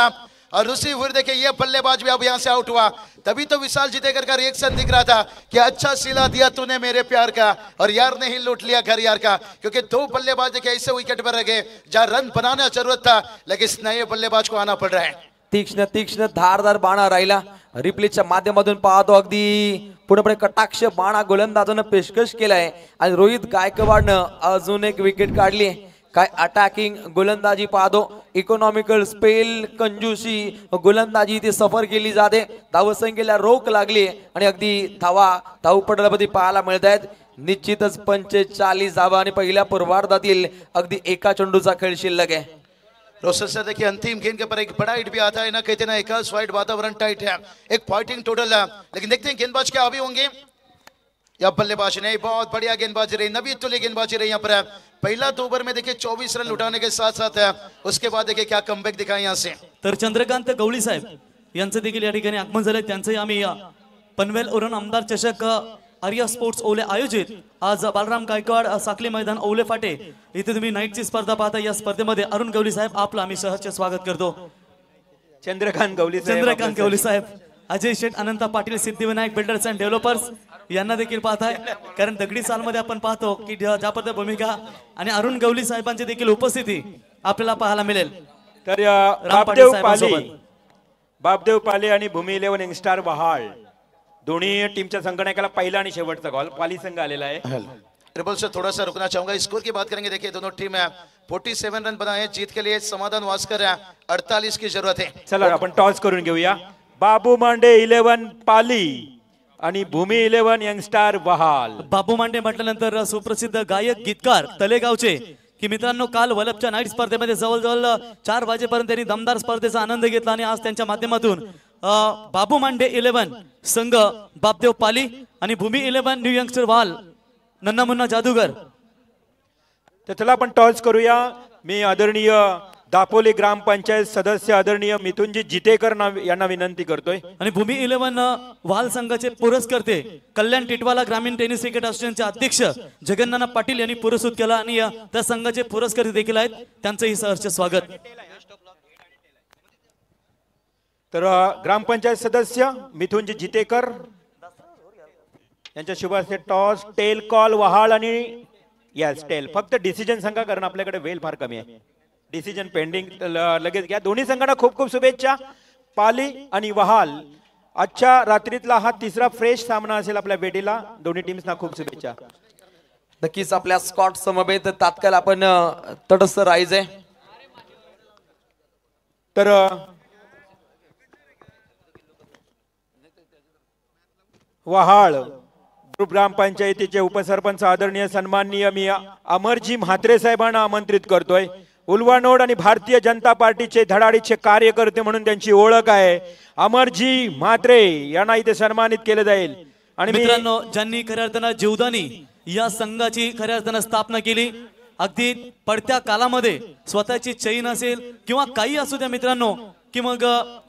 और उसी फिर देखिए ये बल्लेबाज भी अब यहाँ से आउट हुआ। तभी तो विशाल जीतेकर का रिएक्शन दिख रहा था कि अच्छा सिला दिया तूने मेरे प्यार का और यार ने ही लूट लिया घर यार का, क्योंकि 2 बल्लेबाज देखिए ऐसे विकेट पर रह गए जहाँ रन बनाना जरूरत था, लेकिन इस नए बल्लेबाज को आना पड़ रहा है। तीक्ष्ण धारदार बाणा राहिला। रिप्लेच्या माध्यमातून पाहतो अगदी पूर्णपणे कटाक्ष बाणा गोलंदाजानं पेशकश केलाय आणि रोहित गायकवाडनं अजून एक विकेट काढली। काय अटॅकिंग गोलंदाजी पाहतो, इकॉनॉमिकल स्पेल कंजूसी गोलंदाजी इथे सफर केली जाते. धावसंख्येला रोख लागली आणि अगदी धावपटलामध्ये पाहायला मिळत आहेत. निश्चितच 45 धावा आणि पहिल्या पूर्वार्धातील अगदी एका चेंडूचा खेळ शिल्लक आहे. रोशन सर देखिए अंतिम गेंद के ऊपर एक बड़ा हिट भी आता है ना, कहते ना एक स्वाइट वातावरण टाइट है, एक फाइटिंग टोटल है, लेकिन देखते हैं गेंदबाज क्या अभी होंगे या बल्लेबाज नहीं. बहुत बढ़िया गेंदबाजी रही, नबी तुल्य गेंदबाजी रही यहाँ पर. पहला 2 ओवर में देखिए 24 रन लुटाने के साथ साथ है, उसके बाद देखिए क्या कमबॅक दिखाया यहाँ से. तर चंद्रकांत गवळी साहेब यांचं देखील या ठिकाणी आगमन झालंय. त्यांचंही आम्ही पनवेल उरण आमदार चषक आर्या स्पोर्ट्स ओले आयोजित आज बालराम गायकवाड साखली मैदान ओले फाटे इथे तुम्ही नाईटची स्पर्धा पाहता. या स्पर्धेमध्ये अरुण गवळी साहेब आपलं आम्ही सहर्ष स्वागत करतो. Chandrakant Gavli Chandrakant Gawli saheb, Ajay Sheth, Anant Patil, Siddhivinayak builders and developers यांना देखील पाहताय. कारण दगडी सालमध्ये आपण पाहतो की ज्या पद्धती भूमिका आणि अरुण गवळी साहेबांची देखील उपस्थिती आपल्याला पाहायला मिळेल. तर राम पाटील साहेबांसोबत. बापदेव पाले आणि भूमी 11 यंगस्टार वहाळ दोन्ही टीमच्या संगणकाला पहिला आणि शेवटचा कॉल पाली संघ आलेला आहे. ट्रिपल से थोड़ा सा रुकना चाहूंगा, स्कोर की बात करेंगे. देखिए दोनों टीम है 47 रन बनाए हैं, जीत के लिए समाधान वास्कर है 48 की जरूरत है. चला आपण टॉस करून घेऊया. बाबू मांडे 11 पाली आणि भूमी 11 यंगस्टार वहाल. बाबू मांडे म्हटल्यानंतर सुप्रसिद्ध गायक गीतकार तलेगावचे की मित्रांनो, काल वलपच्या नाईट स्पर्धेमध्ये जवळजवळ 4 वाजेपर्यंत त्यांनी दमदार स्पर्धेचा आनंद घेतला आणि आज त्यांच्या माध्यमातून बाबू मांडे 11 संघ बापदेव पाली आणि भूमी 11 न्यू यंगस्टर वहाल नन्ना मुन्ना जादूगर. तर चला आपण टॉस करूया. मी आदरणीय दापोली ग्रामपंचायत सदस्य आदरणीय मिथुनजी जितेकर यांना विनंती करतोय. आणि भूमी 11 वहाल संघाचे पुरस्कर्ते कल्याण टिटवाला ग्रामीण टेनिस क्रिकेट असोसिएशनचे अध्यक्ष जगन्नाथ पाटील यांनी पुरस्कृत केला आणि त्या संघाचे पुरस्कर्ते देखील आहेत. त्यांचंही सहर्ष स्वागत. तर ग्रामपंचायत सदस्य मिथुनजी जितेकर यांच्या शुभ हस्ते टॉस टेल कॉल वहाळ आणि यस टेल. फक्त डिसिजन सांगा कारण आपल्याकडे वेळ फार कमी आहे. डिसिजन पेंडिंग लगेच घ्या. दोन्ही संघांना खूप खूप शुभेच्छा. पाली आणि वहाल आजच्या रात्रीतला हा तिसरा फ्रेश सामना असेल आपल्या भेटीला. दोन्ही टीम्सना खूप शुभेच्छा. नक्कीच आपल्या स्कॉट समवेत तात्काळ आपण तटस्थ राहायचंय. तर वहाळ ग्रुप ग्रामपंचायतीचे उपसरपंच आदरणीय सन्माननीय मी अमरजी म्हात्रे साहेबांना आमंत्रित करतोय. उलवानोड आणि भारतीय जनता पार्टीचे धडाडीचे कार्यकर्ते म्हणून त्यांची ओळख आहे. अमरजी म्हात्रे यांना इथे सन्मानित केले जाईल. आणि मित्रांनो, ज्यांनी खऱ्या अर्थानं जीवदानी या संघाची खऱ्या अर्थानं स्थापना केली, अगदी पडत्या कालामध्ये स्वतःची चैन असेल किंवा काही असू द्या मित्रांनो, की मग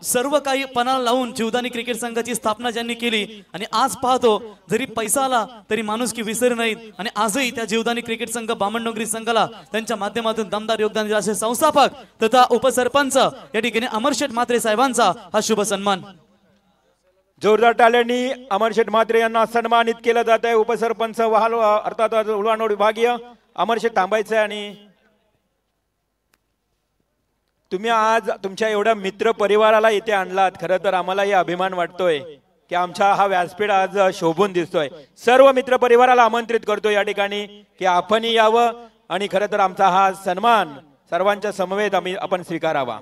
सर्व काही पणाला लावून जीवदानी क्रिकेट संघाची स्थापना ज्यांनी केली आणि आज पाहतो जरी पैसा आला तरी माणूस की विसर नाहीत. आणि आजही त्या जीवदानी क्रिकेट संघ बामणडोंगरी संघाला त्यांच्या माध्यमातून दमदार योगदान दिले असे संस्थापक तथा उपसरपंच या ठिकाणी अमरशेठ म्हात्रे साहेबांचा हा शुभ सन्मान. जोरदार टाळ्यांनी अमरशेठ म्हात्रे यांना सन्मानित केलं जात आहे. उपसरपंच वहाल अर्थात उलवानोड विभागीय अमरशेठ थांबायचं आहे. आणि तुम्ही आज तुमच्या एवढ्या मित्र परिवाराला इथे आणलात. खरं तर आम्हालाही अभिमान वाटतोय की आमचा हा व्यासपीठ आज शोभून दिसतोय. सर्व मित्र परिवाराला आमंत्रित करतोय या ठिकाणी की आपणही यावं आणि खरं तर आमचा हा सन्मान सर्वांच्या समवेत आपण स्वीकारावा.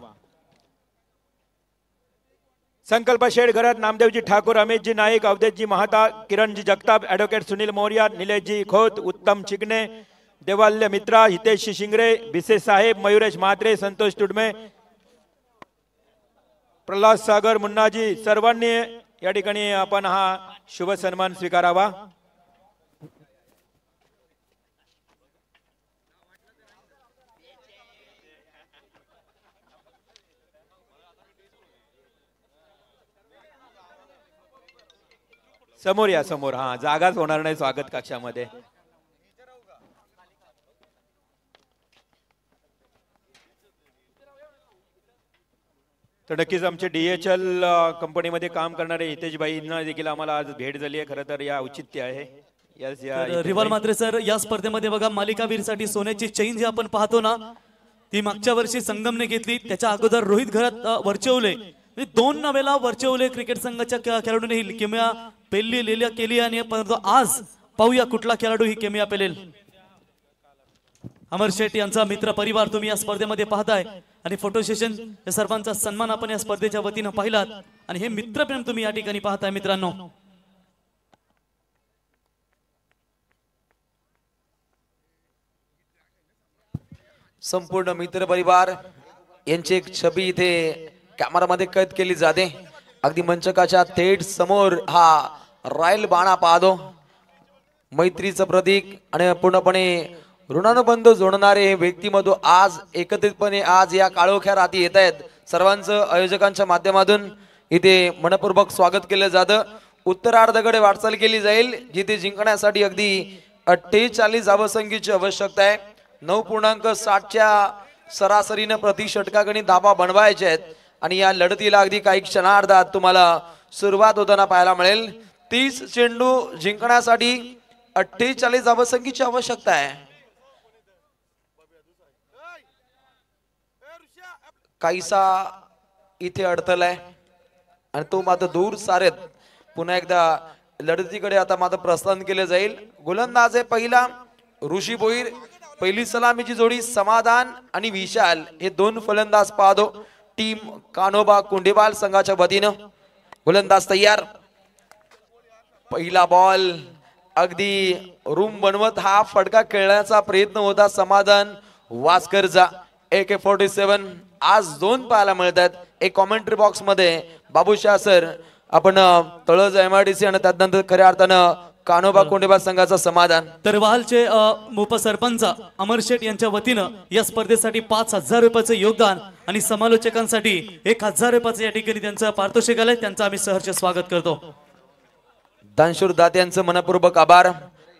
संकल्प शेठ घरात नामदेवजी ठाकूर, रमेशजी नाईक, अवधेशजी महाता, किरणजी जगताप, ॲडव्होकेट सुनील मोरिया, निलेशजी खोत, उत्तम चिकणे, देवाल्य मित्रा, हितेश शिंगरे, भिसे साहेब, मयुरेश म्हात्रे, संतोष तुडमे, प्रल्हाद सागर, मुन्नाजी, सर्वांनी या ठिकाणी आपण हा शुभ सन्मान स्वीकारावा. समोर या, समोर. हा, जागाच होणार नाही स्वागत कक्षामध्ये. तर नक्कीच आमचे DHL कंपनीमध्ये काम करणारे हितेशबाईंना देखील आम्हाला आज भेट झाली आहे. खरं तर या औचित्य आहे. यस, या रिवाल म्हात्रे सर, या स्पर्धेमध्ये बघा मालिकावीरसाठी सोन्याची चैन जी आपण पाहतो ना, ती मागच्या वर्षी संगमने घेतली. त्याच्या अगोदर रोहित घरात वरचेवले, 2 नवेला वरचेवले क्रिकेट संघाच्या खेळाडूने ही किमया पेलली केली. आणि परंतु आज पाहूया कुठला खेळाडू ही किमया पेलेल. अमर शेठ यांचा मित्र परिवार तुम्ही या स्पर्धेमध्ये पाहताय आणि फोटो सेशन या सर्वांचा सन्मान आपण या स्पर्धेच्या वतीनं पाहिलात आणि हे मित्रप्रेम तुम्ही या ठिकाणी पाहताय मित्रांनो. संपूर्ण मित्र परिवार यांची एक छबी इथे कॅमेरामध्ये कैद केली जाते. अगदी मंचकाच्या थेट समोर हा रॉयल बाणा पाहतो, मैत्रीचं प्रतीक आणि पूर्णपणे ऋणानुबंध जोडणारे व्यक्तिमत्व आज एकत्रितपणे आज या काळोख्या रात्री येत आहेत. सर्वांचं आयोजकांच्या माध्यमातून इथे मनपूर्वक स्वागत केलं जातं. उत्तरार्धाकडे वाटचाल केली जाईल जिथे जिंकण्यासाठी अगदी 48 धावसंख्येची आवश्यकता आहे. 9.60च्या सरासरीनं प्रति षटकागणी धावा बनवायचे आहेत आणि या लढतीला अगदी काही क्षणार्धात तुम्हाला सुरुवात होताना पाहायला मिळेल. 30 चेंडू जिंकण्यासाठी 48 धावसंख्येची आवश्यकता आहे. काहीसा इथे अडथळाय आणि तो मात्र दूर सारेत. पुन्हा एकदा लढतीकडे आता मात्र प्रस्थान केले जाईल. गोलंदाज आहे पहिला ऋषी भोईर, पहिली सलामीची जोडी समाधान आणि विशाल हे दोन फलंदाज पाहतो टीम कान्होबा कुंडेबाल संघाच्या वतीनं. गोलंदाज तयार, पहिला बॉल अगदी रूम बनवत हा फटका खेळण्याचा प्रयत्न होता समाधान वास्करचा. AK-47 आज 2 पाहायला मिळतात. एक कॉमेंट्री बॉक्स मध्ये बाबूशाह सर आपण तळज MIDC आणि त्यानंतर खऱ्या अर्थानं कान्होबा कोंडेबाल संघाचा समाधान. तर वाहलचे उपसरपंच अमर शेठ यांच्या वतीनं या स्पर्धेसाठी 5,000 रुपयाचं योगदान आणि समालोचकांसाठी 1,000 रुपयाचं या ठिकाणी त्यांचं पारितोषिक आलंय. त्यांचं आम्ही सहर्ष स्वागत करतो. दानशूर दात्यांचं मनपूर्वक आभार.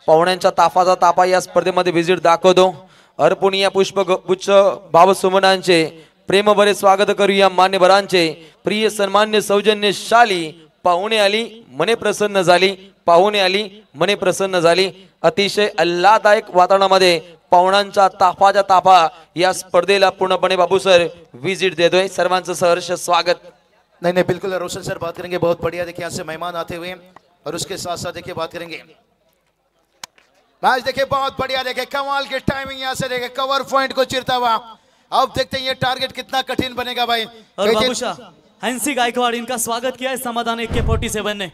पाहुण्यांच्या ताफाचा ताफा या स्पर्धेमध्ये विजिट दाखवतो. अर्पणी या पुष्पगुच्छ भावसुमनांचे प्रेमभरे स्वागत करूया. मान्यवरांचे प्रिय सन्मान्य सौजन्यशाली पाहुणे आली मने प्रसन्न झाली, पाहुणे आली मने प्रसन्न झाली. अतिशय आल्हाददायक वातावरणामध्ये पाहुण्यांचा ताफाच्या ताफा या स्पर्धेला पूर्णपणे बाबू सर विजिट देतोय. सर्वांचं सहर्ष स्वागत. नहीं बिल्कुल रोशन सर बात करेंगे, बहुत बढ़िया देखिए यहाँ से मेहमान आते हुए और उसके साथ साथ देखिए बात करेंगे मैच देखिए बहुत बढ़िया देखिए कमाल की टाइमिंग यहाँ से देखिए कवर पॉइंट को चिरता हुआ. अब देखते हैं ये टारगेट कितना कठिन बनेगा भाई. और बाबूशाह हंसी गायकवाड़ इनका स्वागत किया है समाधान AK-47 ने.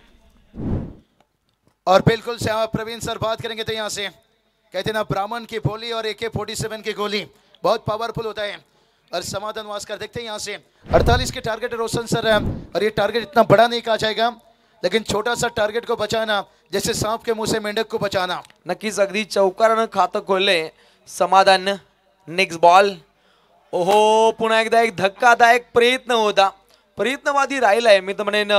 और बिल्कुल से प्रवीण सर बात करेंगे तो यहाँ से कहते हैं ना ब्राह्मण की बोली और AK-47 की गोली बहुत पावरफुल होता है. और समाधान वास्कर देखते हैं यहाँ से 48 के टारगेट रोशन सर है और ये टारगेट इतना बड़ा नहीं कहा जाएगा लेकिन छोटा सा टारगेट को बचाना जैसे सांप के मुंह से मेंढक को बचाना. नक्कीच अगदी चौकारानं खातं खोलले समाधान. Next ball. ओहो पुन्हा एकदा एक धक्कादायक प्रयत्न होता, प्रयत्नवादी राहिलाय मी तर म्हणेन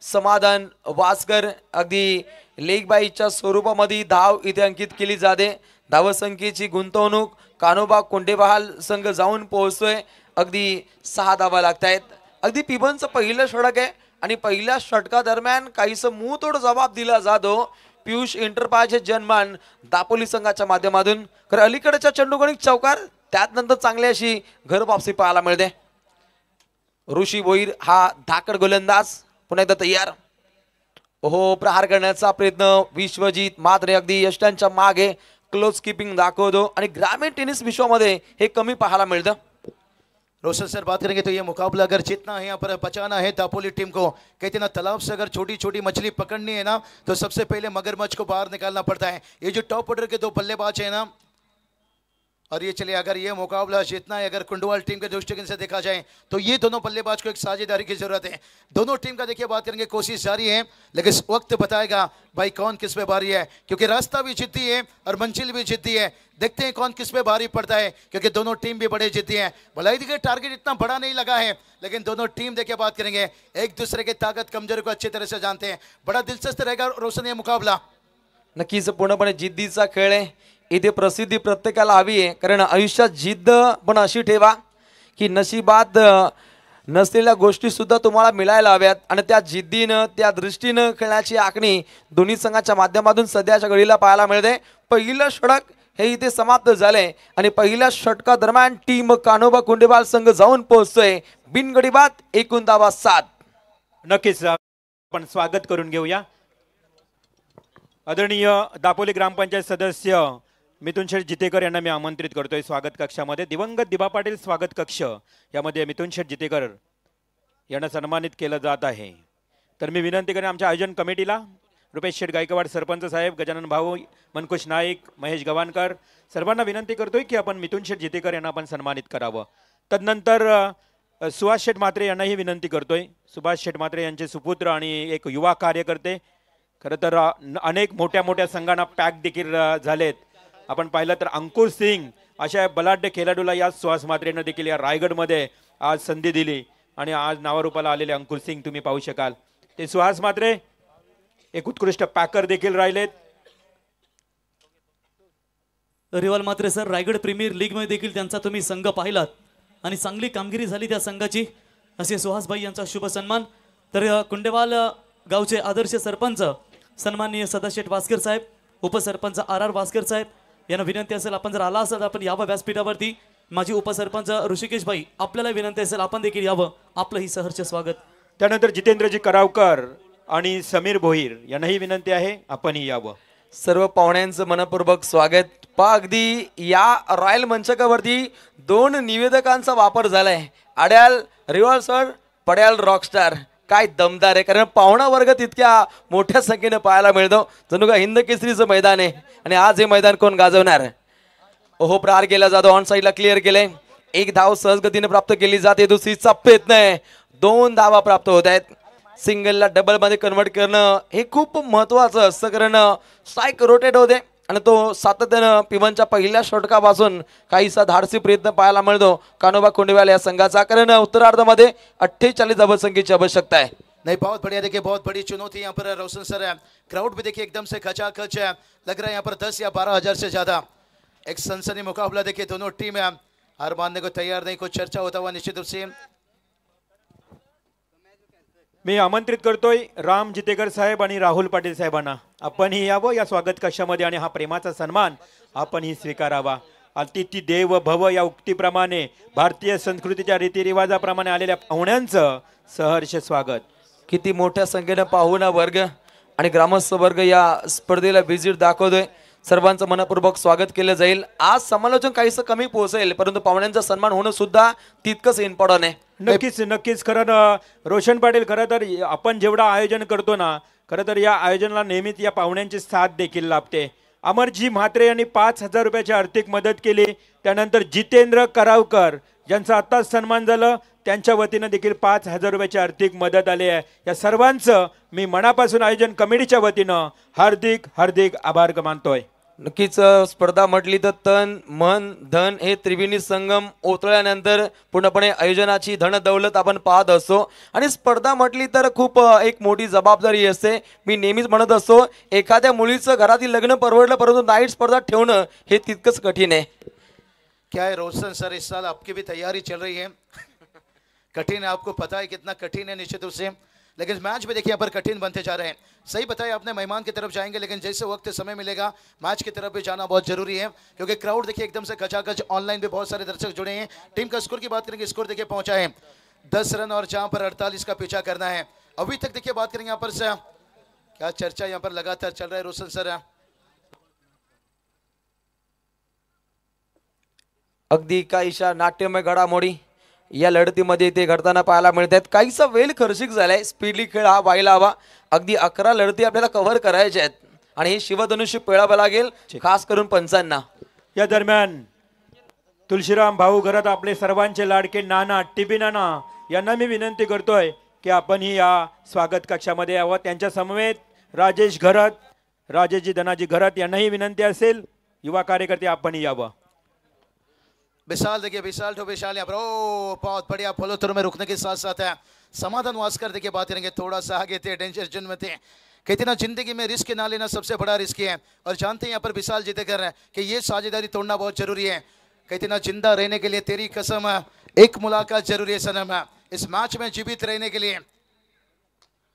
समाधान वास्कर. अगदी लेग बाईच्या स्वरूपामध्ये धाव इथे अंकित केली जाते. धावसंख्येची गुंतवणूक कान्होबा कोंडेबहाल संघ जाऊन पोहोचतोय. अगदी 6 धावा लागतायत. अगदी पिबनचं पहिलं षटक आहे आणि पहिल्या षटकादरम्यान काहीसं मुंहतोड जबाब दिला जातो पियुष एंटरप्राइजेस जनमान दापोली संघाच्या माध्यमातून. खरं अलीकडच्या चेंडूगणिक चौकार त्यात नंतर चांगली अशी घर वापसी पाहायला मिळते. ऋषी भोईर हा धाकड गोलंदाज पुन्हा एकदा तयार. ओहो प्रहार करण्याचा प्रयत्न विश्वजित मात्र अगदी यष्टांच्या मागे क्लोज कीपिंग दाखवतो आणि ग्रामीण टेनिस विश्वामध्ये हे कमी पाहायला मिळतं. रोशन सर बात करेंगे तो ये मुकाबला अगर जीतना है यहाँ पर बचाना है दापोली टीम को, कहते ना तालाब से अगर छोटी छोटी मछली पकड़नी है ना तो सबसे पहले मगरमच्छ को बाहर निकालना पड़ता है. ये जो टॉप ऑर्डर के 2 बल्लेबाज है ना और ये चलिए अगर ये मुकाबला जीतना है अगर कुंडवाल टीम के दृष्टिकोण से देखा जाए तो ये दोनों बल्लेबाज को एक साझेदारी की जरूरत है. दोनों टीम का देखिए बात करेंगे कोशिश जारी है लेकिन वक्त बताएगा भाई कौन किस पे भारी है क्योंकि रास्ता भी जिद्दी है और मंजिल भी जिद्दी है. देखते हैं कौन किस पे भारी पड़ता है क्योंकि दोनों टीम भी बड़े जिद्दी हैं. भलाई देखिए टारगेट इतना बड़ा नहीं लगा है लेकिन दोनों टीम देखिए बात करेंगे एक दूसरे के ताकत कमजोरी को अच्छी तरह से जानते हैं. बड़ा दिलचस्प रहेगा रोशन ये मुकाबला. नक्कीच पूर्णपणे जिद्दीचा खेळ आहे. इथे प्रसिद्धी प्रत्येकाला हवी आहे कारण आयुष्यात जिद्द पण अशी ठेवा की नशिबात नसलेल्या गोष्टी सुद्धा तुम्हाला मिळायला हव्यात आणि त्या जिद्दीनं त्या दृष्टीनं खेळण्याची आखणी दोन्ही संघाच्या माध्यमातून सध्याच्या घडीला पाहायला मिळते. पहिलं षटक हे इथे समाप्त झाले आणि पहिल्या षटका दरम्यान टीम कान्होबा कुंडेबाल संघ जाऊन पोहोचतोय बिनगडीबाद 1 धावा 7. नक्कीच आपण स्वागत करून घेऊया. आदरणीय दापोली ग्रामपंचायत सदस्य मिथुन शेठ जितेकर यांना मी आमंत्रित करतोय स्वागत कक्षामध्ये. दिवंगत दिबा पाटील स्वागत कक्ष यामध्ये मिथुन शेठ जितेकर यांना सन्मानित केलं जात आहे. तर मी विनंती करेन आमच्या आयोजन कमिटीला, रुपेश शेठ गायकवाड सरपंच साहेब, गजानन भाऊ, मनकुश नाईक, महेश गवाणकर सर्वांना विनंती करतोय की आपण मिथुन शेठ जितेकर यांना आपण सन्मानित करावं. तदनंतर सुभाष शेठ म्हात्रे यांनाही विनंती करतोय. सुभाष शेठ म्हात्रे यांचे सुपुत्र आणि एक युवा कार्यकर्ते, खरं तर अनेक मोठ्या मोठ्या संघांना पॅक देखील झालेत. आपण पाहिलं तर अंकुर सिंग अशा बलाढ्य खेळाडूला या सुहास म्हात्रेनं देखील या रायगडमध्ये आज संधी दिली आणि आज नावारूपाला आलेले अंकुर सिंग तुम्ही पाहू शकाल. ते सुहास म्हात्रे एक उत्कृष्ट पॅकर देखील राहिलेत. रिवाल मात्रे सर, रायगड प्रीमियर लीग मध्ये देखील त्यांचा तुम्ही संघ पाहिलात आणि चांगली कामगिरी झाली त्या संघाची, असे सुहासभाई यांचा शुभ सन्मान. तर कुंडेवाल गावचे आदर्श सरपंच सन्माननीय सदाशेठ वास्कर साहेब, उपसरपंच RR वास्कर साहेब यांना विनंती असेल आपण जर आला असाल तर आपण यावं व्यासपीठावरती. माजी उपसरपंच ऋषिकेश भाई आपल्याला विनंती असेल आपण देखील यावं, आपलंही सहर्ष स्वागत. त्यानंतर जितेंद्रजी करावकर आणि समीर भोईर यांनाही विनंती आहे आपणही यावं. सर्व पाहुण्यांचं मनपूर्वक स्वागत. अगदी या रॉयल मंचकावरती 2 निवेदकांचा वापर झालाय. अड्याल रिवाल सर, पड्याल रॉकस्टार. काय दमदार आहे, कारण पाहुणा वर्ग तितक्या मोठ्या संख्येने पाहायला मिळतो. जणू का हिंद केसरीचं मैदान आहे आणि आज हे मैदान कोण गाजवणार. ओहो, प्रहार केला जातो, ऑन साईडला क्लिअर केले. 1 धाव सहजगतीने प्राप्त केली जाते, दुसरी चप्पेत नाही 2 धावा प्राप्त होत आहेत. सिंगलला डबल मध्ये कन्वर्ट करणं हे खूप महत्वाचं असतं, कारण स्ट्राईक रोटेट होते आणि तो सातत्यानं पिवनच्या पहिल्या षटकापासून काहीसा धाडसी प्रयत्न पाहायला मिळतो कान्होबा कुंडेवाल या संघाचा, कारण उत्तरार्धामध्ये 48 धावसंख्येची आवश्यकता आहे. नहीं, बहुत बढ़िया. देखिए बहुत बड़ी चुनौती यहाँ पर रोशन सर है. क्राउड भी देखिए एकदम से खचाखच है, लग रहा है यहाँ पर 10 या 12 हजार से ज्यादा. एक सनसनी मुकाबला देखिए, दोनों टीम है हार मानने को तैयार नहीं. कुछ चर्चा होता हुआ निश्चित रूप से. मी आमंत्रित करतोय राम जितेकर साहेब आणि राहुल पाटील साहेबांना, आपणही यावं या स्वागत कक्षामध्ये आणि हा प्रेमाचा सन्मान आपणही स्वीकारावा. अतिथी देव भव या उक्तीप्रमाणे भारतीय संस्कृतीच्या रीतिरिवाजाप्रमाणे आलेल्या पाहुण्यांचं सहर्ष स्वागत. किती मोठ्या संख्येने पाहुणा वर्ग आणि ग्रामस्थ वर्ग या स्पर्धेला व्हिजिट दाखवतोय. सर्वांचं मनपूर्वक स्वागत केलं जाईल. आज समालोचन काहीसं कमी पोहोचेल, परंतु पाहुण्यांचा सन्मान होणं सुद्धा तितकंच इम्पॉर्टंट आहे. नक्कीच नक्कीच. खरं रोशन पाटील, खरं तर आपण जेवढं आयोजन करतो ना, खरं तर या आयोजनाला नेहमीच या पाहुण्यांची साथ देखील लाभते. अमरजी म्हात्रे यांनी 5,000 रुपयाची आर्थिक मदत केली. त्यानंतर जितेंद्र करावकर ज्यांचा आत्ताच सन्मान झालं, त्यांच्या वतीनं देखील 5,000 रुपयाची आर्थिक मदत आली आहे. या सर्वांचं मी मनापासून आयोजन कमिटीच्या वतीनं हार्दिक हार्दिक आभार मानतोय. नक्कीच स्पर्धा म्हटली तर तन मन धन हे त्रिवेणी संगम ओतळल्यानंतर पूर्णपणे आयोजनाची धन दौलत आपण पाहत असतो आणि स्पर्धा म्हटली तर खूप एक मोठी जबाबदारी असते. मी नेहमीच म्हणत असतो, एखाद्या मुलीचं घरातील लग्न परवडलं, परंतु नाईट स्पर्धा ठेवणं हे तितकंच कठीण आहे. क्या है रोशन सर, इस साल आपकी भी तैयारी चल रही है. कठिन है, आपको पता है कितना कठिन है निश्चित रूप से, लेकिन मैच भी देखिए यहाँ पर कठिन बनते जा रहे हैं. सही बताया आपने, मेहमान की तरफ जाएंगे, लेकिन जैसे वक्त समय मिलेगा मैच की तरफ भी जाना बहुत जरूरी है, क्योंकि क्राउड देखिए एकदम से खचाखच. ऑनलाइन भी बहुत सारे दर्शक जुड़े हैं. टीम का स्कोर की बात करेंगे, स्कोर देखिए पहुंचा है 10 रन और जहां पर 48 का पीछा करना है. अभी तक देखिए बात करेंगे यहाँ पर से क्या चर्चा यहाँ पर लगातार चल रहा है रोशन सर. अगदी काहीशा नाट्यमय घडामोडी या लढतीमध्ये ते घडताना पाहायला मिळत आहेत. काहीसा वेळ खर्चिक झालाय, स्पीडली खेळ हा व्हायला हवा. अगदी 11 लढती आपल्याला कव्हर करायच्या आहेत आणि हे शिवधनुष्य पेळावं लागेल, खास करून पंचांना. या दरम्यान तुळशीराम भाऊ घरात आपले सर्वांचे लाडके नाना टिबी नाना यांना मी विनंती करतोय की आपणही या स्वागत कक्षामध्ये यावं. त्यांच्या समवेत राजेश घरत, राजेशजी धनाजी घरत यांनाही विनंती असेल, युवा कार्यकर्ते आपणही यावं. विशाल देखिए, विशाल तो विशाल यहाँ पर, ओ बहुत बढ़िया. फॉलो थ्रू में रुकने के साथ साथ है समाधान वास्कर देखिए बात करेंगे, थोड़ा सा आगे थे, डेंजर जोन में थे. कहते ना जिंदगी में रिस्क ना लेना सबसे बड़ा रिस्क है, और जानते हैं यहाँ पर विशाल जीते कर रहे हैं कि ये साझेदारी तोड़ना बहुत जरूरी है. कहते ना जिंदा रहने के लिए तेरी कसम है, एक मुलाकात जरूरी है सनम है, इस मैच में जीवित रहने के लिए.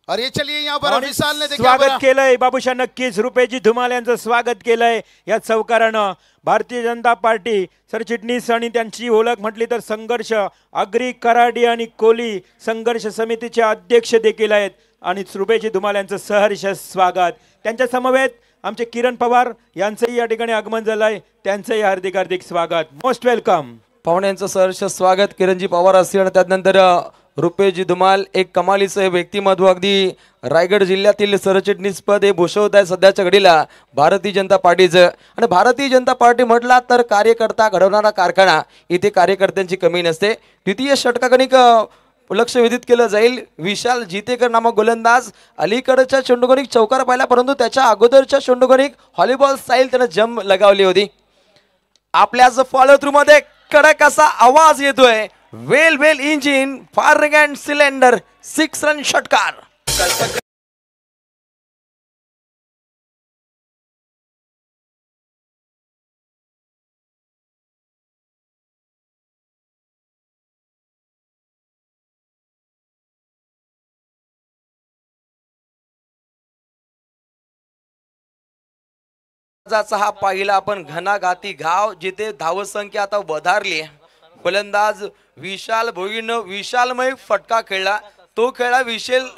और ये चलिए यहाँ पर विशाल ने स्वागत केलंय बाबूशा, नक्कीच रुपेजी धुमाल यांचं स्वागत केलंय या चौकारानं. भारतीय जनता पार्टी सरचिटणीस आणि त्यांची ओळख म्हटली तर संघर्ष अग्री कराडी आणि कोली संघर्ष समितीचे अध्यक्ष देखील आहेत आणि रुपेजी धुमाल यांचं सहर्ष स्वागत. त्यांच्या समवेत आमचे किरण पवार यांचंही या ठिकाणी आगमन झालंय, त्यांचंही हार्दिक हार्दिक स्वागत. Most welcome. पाहुण्यांचं सहर्ष स्वागत किरणजी पवार असतील आणि त्यानंतर रुपेशजी धुमाल, एक कमालीचं हे व्यक्तिमत्व अगदी रायगड जिल्ह्यातील सरचिटणीस पद हे भूषवत आहे सध्याच्या घडीला भारतीय जनता पार्टीचं. आणि भारतीय जनता पार्टी म्हटला तर कार्यकर्ता घडवणारा कारखाना, इथे कार्यकर्त्यांची कमी नसते. द्वितीय षटकागणिक लक्ष वेधित केलं जाईल. विशाल जितेकर नामक गोलंदाज अलीकडच्या चेंडूगणिक चौकार पाहिला, परंतु त्याच्या अगोदरच्या चेंडूगणिक व्हॉलीबॉल स्टाईल त्यानं जम लगावली होती. आपल्याच फॉलो थ्रू मध्ये कडक असा आवाज येतोय, well engine firing and cylinder 6 run षटकार. हा पहिला आपण घणाघाती घाव, जिथे धावसंख्या आता वधारली. गोलंदाज विशाल भोईरनं विशालमय फटका खेळला, तो खेळला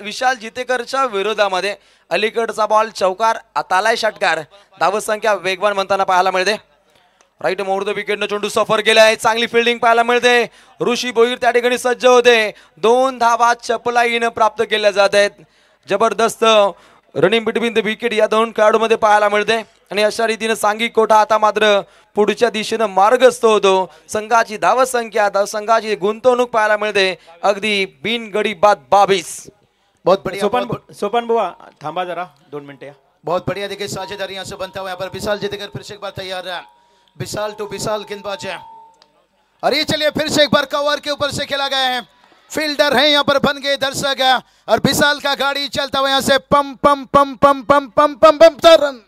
विशाल जितेकरच्या विरोधामध्ये. अलीकडचा बॉल चौकार, आतालाय षटकार. धावसंख्या वेगवान म्हणताना पाहायला मिळते. राईट मोर द विकेटनं चेंडू सफर केलाय, चांगली फिल्डिंग पाहायला मिळते. ऋषी भोईर त्या ठिकाणी सज्ज होते. 2 धावा चपलाईनं प्राप्त केल्या जात आहेत. जबरदस्त रनिंग बिटवीन द विकेट या 2 खेळाडूंमध्ये पाहायला मिळते. आणि अशा रीतीने सांघिक कोठा आता मात्र पुढच्या दिशेनं मार्गस्थ होतो. संघाची धावसंख्या, संघाची गुंतवणूक पाहायला मिळते अगदी बिनगडी बाद 22. बहुत बढ़िया. सोपान बुवा थांबा जरा 2 मिनिटे या. बहुत बढ़िया. देखिए साझेदारी यहाँ से बनता हुआ, यहाँ पर विशाल जितेकर फिर से एक बार तैयार है. विशाल टू विशाल गेंदबाज है. और ये चलिए फिर से एक बार कवर के ऊपर से खेला गया है. फील्डर है यहाँ पर बन गए दर्शक है. और विशाल का गाड़ी चलता हुआ यहाँ से पम पम पम पम पम पम पम पम रन.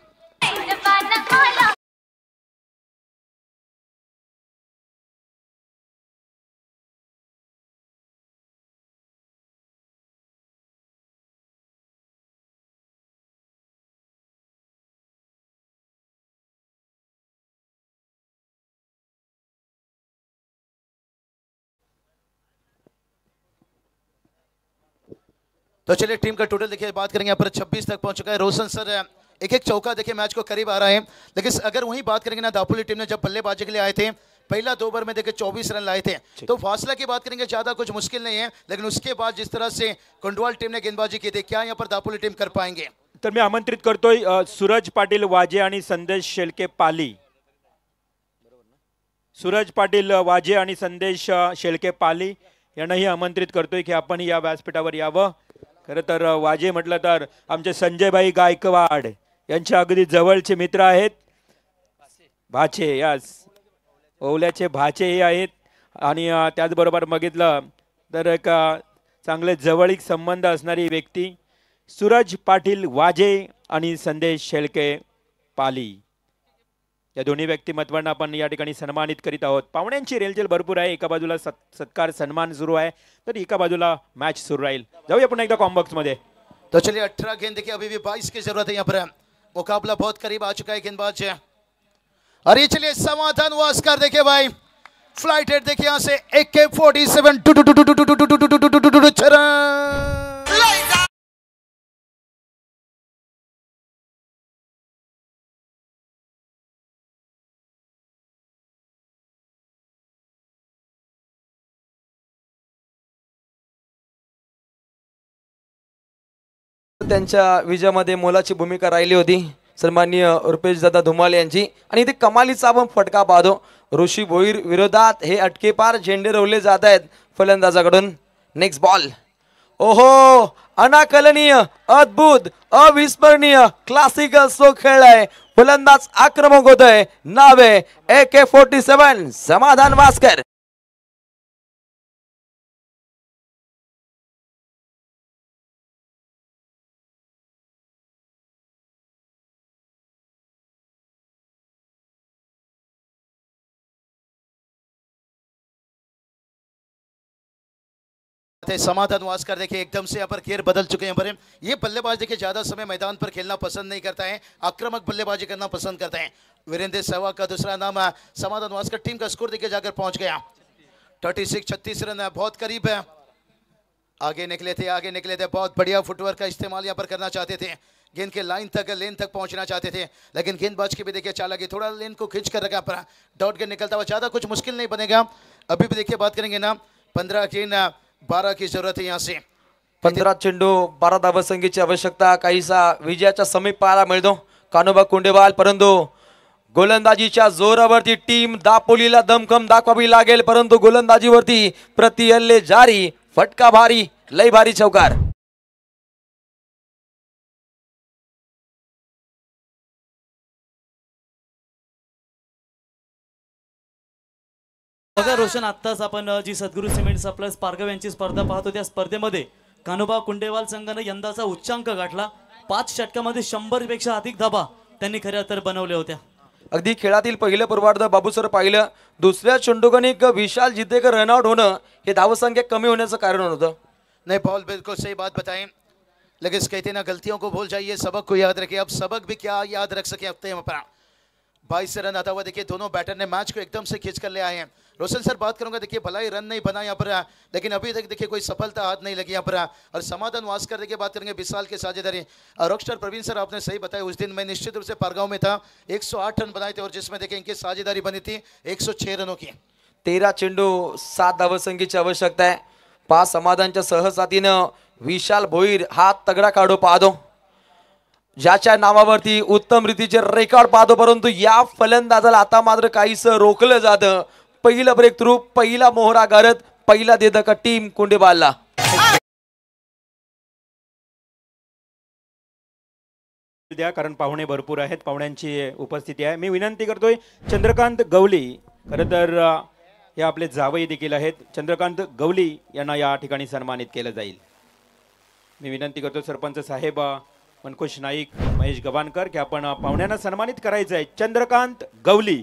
तो चलिए टीम का टोटल देखिए बात करेंगे, यहाँ पर 26 तक पहुंच चुका है. रोशन सर एक चौका देखिए मैच को करीब आ रहा है. लेकिन अगर वही बात करेंगे ना, दापोली टीम ने जब बल्लेबाजी के लिए आए थे पहला 2 ओवर में देखिए 24 रन लाए थे. तो फासला की बात करेंगे ज्यादा कुछ मुश्किल नहीं है, लेकिन उसके बाद जिस तरह से कुंडवाल टीम ने गेंदबाजी की थी, क्या यहाँ पर दापोली टीम कर पाएंगे? तर मी आमंत्रित करतोय सूरज पाटील वाजे आणि संदेश शेळके पाली. सूरज पाटील वाजे आणि संदेश शेळके पाली यांनाही आमंत्रित करतोय की आपण या व्यासपीठावर यावं. खरं तर वाजे म्हटलं तर आमचे संजयभाई गायकवाड यांच्या अगदी जवळचे मित्र आहेत. भाचे, यास ओवल्याचे भाचे हे आहेत. आणि त्याचबरोबर बघितलं तर एक चांगले जवळीक संबंध असणारी व्यक्ती सूरज पाटील वाजे आणि संदेश शेळके पाली, या दोन्ही व्यक्तिमत्वांना आपण या ठिकाणी सन्मानित करीत आहोत. पाहुण्यांची रेलचेल भरपूर आहे. एका बाजूला सत्कार सन्मान सुरू आहे, तर एका बाजूला मॅच सुरू राहील. जाऊया पुन्हा एकदा कॉम्बॉक्स मध्ये. तो चलिए 18 गेंद देखिए, अभी भी 22 की जरूरत है. यहाँ पर मुकाबला बहुत करीब आ चुका है गेंदबाज. और ये चलिए समाधान वास्कर देखिए भाई, फ्लाइट हेड देखिए यहाँ से AK-47 त्यांच्या विजयामध्ये मोलाची भूमिका राहिली होती सन्माननीय रुपेश दादा धुमाल यांची. आणि इथे कमालीचा आपण फटका पाहतो. ऋषी भोईर विरोधात हे अटकेपार झेंडे रोवले जात आहेत फलंदाजाकडून. Next ball. ओहो, अनाकलनीय, अद्भुत, अविस्मरणीय, क्लासिकल सो खेळलाय. फलंदाज आक्रमक होतोय. नावे AK-47 समाधान वास्कर. समाधान वास्कर देखिए एकदम से यहाँ पर घेर बदल चुके हैं. पर ये बल्लेबाज देखिए ज्यादा समय मैदान पर खेलना पसंद नहीं करता है, आक्रामक बल्लेबाजी करना पसंद करते हैं. वीरेंद्र सहवाग का दूसरा नाम समाधान वास्कर. टीम का स्कोर देखिए जाकर पहुंच गया 36 रन, बहुत करीब है. आगे निकले थे बहुत बढ़िया फुटवर्क का इस्तेमाल यहाँ पर करना चाहते थे. गेंद के लाइन तक लेन तक पहुंचना चाहते थे, लेकिन गेंदबाज की भी देखिए चाल लगी, थोड़ा लेन को खींच कर रखा पर डॉट गेंद निकलता हुआ, ज्यादा कुछ मुश्किल नहीं बनेगा। अभी भी देखिए बात करेंगे ना, 15 गेंद 12 की जरूरत है यहाँ से। 15 चेंडू 12 धावसंख्येची आवश्यकता, काहीसा विजयाच्या समीप पाहायला मिळतो कान्होबा कुंडेवाल, परंतु गोलंदाजीच्या जोरावरती टीम दापोलीला दमखम दाखवावी लागेल, परंतु गोलंदाजीवरती प्रति हल्ले जारी, फटका भारी, लय भारी चौकार। बघा रोशन, आत्ताच आपण जी सद्गुरू सिमेंट सप्लायर्स पारगाव यांची स्पर्धा पाहतो, त्या स्पर्धेमध्ये कान्होबा कुंडेवाल संघानं यंदाचा उच्चांक गाठला। 5 षटकामध्ये 100 पेक्षा अधिक धाबा त्यांनी खऱ्या तर बनवल्या होत्या। अगदी खेळातील पहिलं पूर्वार्ध बाबूसर पाहिलं, दुसऱ्या चेंडूगणिक विशाल जितेकर रनआउट होणं हे धावसंख्या कमी होण्याचं कारण होतं। नहीं बॉल बिल्कुल सही बात बताएं, लेकिन कहते ना गलतियों को भूल जाइए, सबक को याद रखिए। अब सबक भी क्या याद रख सके हफ्ते में 22 रन आता हुआ देखिए, दोनों बैटर ने मैच को एकदम से खींच कर ले आए हैं। रोशन सर बात करूंगा, देखिए भलाई रन नहीं बना यहाँ पर, लेकिन अभी तक देखिए कोई सफलता हाथ नहीं लगी यहाँ पर। और समाधान वास्कर देखिए बात करेंगे विशाल की साझेदारी। रॉकस्टार प्रवीण सर आपने सही बताया, उस दिन मैं निश्चित रूप से पारगांव में था, 108 रन बनाए थे और जिसमें देखिए इनकी साझेदारी बनी थी 106 रनों की। 13 चेंडू 7 धावसंख्येची आवश्यकता आहे। 5 समाधानच्या सहसाथीनं विशाल भोईर हा तगडा काढू पाहतो, ज्याच्या नावावरती उत्तम रीतीचे रेकॉर्ड पाहतो, परंतु या फलंदाजाला आता मात्र काहीसं रोखलं जातं। पहिला ब्रेक थ्रू, पहिला मोहरा गारत, पहिला देदक टीम कुंडेबालला। द्या, कारण पाहुणे भरपूर आहेत, पाहुण्यांची उपस्थिती आहे। मी विनंती करतोय चंद्रकांत गवली, खरं तर हे आपले जावई देखील आहेत, चंद्रकांत गवली यांना या ठिकाणी सन्मानित केलं जाईल। मी विनंती करतो सरपंच साहेब मनकुश नाईक, महेश गवानकर की आपण पाहुण्यांना सन्मानित करायचं आहे। चंद्रकांत गवली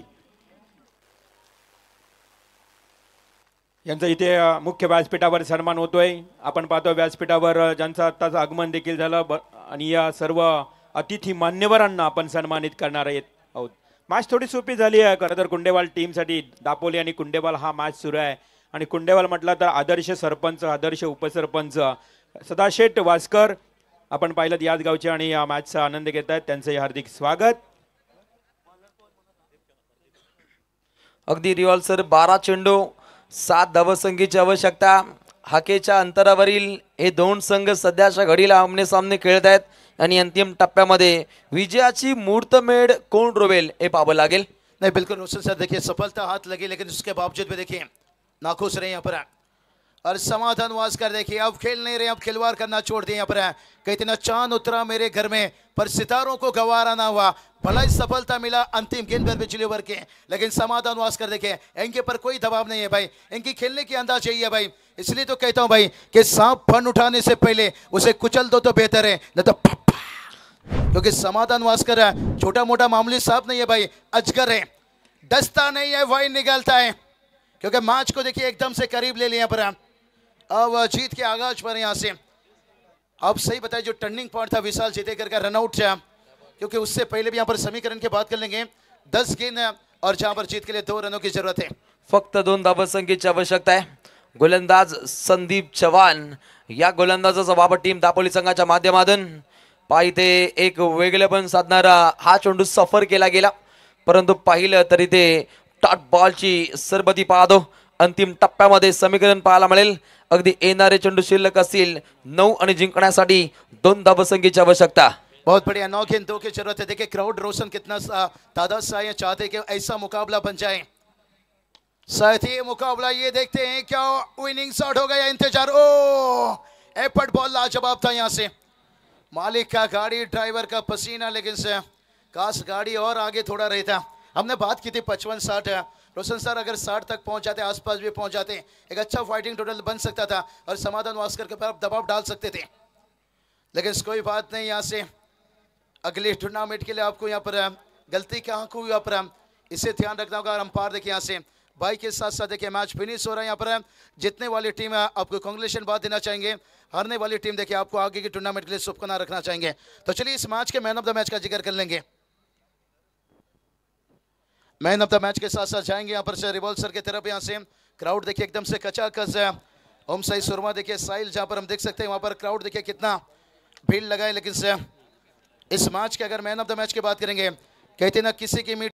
यांचा इथे मुख्य व्यासपीठावर सन्मान होतोय। आपण पाहतो व्यासपीठावर ज्यांचं आत्ताच आगमन देखील झालं आणि या सर्व अतिथी मान्यवरांना आपण सन्मानित करणार आहोत। मॅच थोडी सोपी झाली आहे खरं तर कुंडेवाल टीमसाठी। दापोली आणि कुंडेवाल हा मॅच सुरू आहे आणि कुंडेवाल म्हटलं तर आदर्श सरपंच, आदर्श उपसरपंच सदाशेठ वास्कर आपण पाहिलं याच गावचे आणि या मॅचचा आनंद घेत आहेत, त्यांचे हार्दिक स्वागत। अगदी रिवॉल सर 12 चेंडू 7 धावसंख्येची आवश्यकता। हाकेच्या अंतरावरील हे दोन संघ सध्याच्या घडीला आमने सामने खेळत आहेत आणि अंतिम टप्प्यामध्ये विजयाची मुहूर्तमेढ कोण रोवेल हे पाहावं लागेल। नहीं बिल्कुल रोशन सर, देखिए सफलता हाथ लगी, लेकिन उसके बावजूद भी देखिए नाखुश रहे यहाँ पर। और समाधान वास्कर देखिए अब खेल नहीं रहे, अब खिलवाड़ करना छोड़ दिए यहाँ पर। कहते ना चांद उतरा मेरे घर में पर सितारों को गवारा ना हुआ, भला ही सफलता मिला अंतिम गेंद पर बिजली ओवर के, लेकिन समाधान वास्कर देखिए इनके पर कोई दबाव नहीं है भाई, इनकी खेलने की अंदाज यही है भाई। इसलिए तो कहता हूँ भाई कि सांप फन उठाने से पहले उसे कुचल दो तो बेहतर है, न तो क्योंकि समाधान वास्कर छोटा मोटा मामूली सांप नहीं है भाई, अजगर है, डसता नहीं है वही निकलता है। क्योंकि मैच को देखिए एकदम से करीब ले लिया पर अब जीत के आगाज पर यहाँ से अब सही बताया जो टर्निंग पॉइंट था विशाल जितेकर का रनआउट था, क्योंकि उससे पहले भी यहाँ पर समीकरण की बात कर लेंगे 10 गेंद और जहाँ पर जीत के लिए 2 रनों की जरूरत है। फक्त 2 धावसंख्येची आवश्यकता आहे। गोलंदाज संदीप चव्हाण या गोलंदाजाचा वापर टीम दापोली संघाच्या माध्यमातून पाहिते एक वेगळेपण साधणारा हा चेंडू सफर केला गेला, परंतु पाहिलं तरी ते डॉट बॉलची सरबती पाहतो। अंतिम टप्प्यामध्ये समीकरण पाहायला मिळेल। अगदी येणारे चेंडू शिल्लक असतील 9 आणि जिंकण्यासाठी 2 धावसंख्येची आवश्यकता। बहुत बढ़िया, 9 गेंद 2 की जरूरत है। देखिए क्राउड रोशन कितना तादाद से आए, चाहते कि ऐसा मुकाबला बन जाए। साथ ही मुकाबला ये देखते हैं क्या विनिंग शॉट होगा या इंतजार। ओ एपट बॉल लाजवाब था यहाँ से, मालिक का गाड़ी, ड्राइवर का पसीना, लेकिन से काश गाड़ी और आगे थोड़ा रहता। हमने बात की थी 55-60, रोशन सर अगर 60 तक पहुंच जाते, आसपास भी पहुंच जाते, एक अच्छा फाइटिंग टोटल बन सकता था और समाधान वास्कर के ऊपर दबाव डाल सकते थे, लेकिन कोई बात नहीं। यहाँ से अगले टूर्नामेंट के लिए आपको यहाँ पर गलती कहाँ को यहाँ पर इसे ध्यान रखना होगा। और अंपायर देखिए यहाँ से भाई के साथ साथ देखिए मैच फिनिश हो रहा है। यहाँ पर जितने वाली टीम है आपको कांग्रेचुलेशन बात देना चाहेंगे, हारने वाली टीम देखिए आपको आगे की टूर्नामेंट के लिए शुभकामना रखना चाहेंगे। तो चलिए इस मैच के मैन ऑफ द मैच का जिक्र कर लेंगे। मैन ऑफ द मैच के साथ साथ जाएंगे यहाँ पर से रिवॉल्व सर की तरफ। यहाँ से क्राउड देखिए एकदम से कचाकच है। ओम साई सुरमा देखिए साहिल जहाँ पर हम देख सकते हैं वहाँ पर क्राउड देखिए कितना भीड़ लगाए, लेकिन से इस मैच के अगर मैन ऑफ द मैच की बात करेंगे, कहते ना किसी की मीट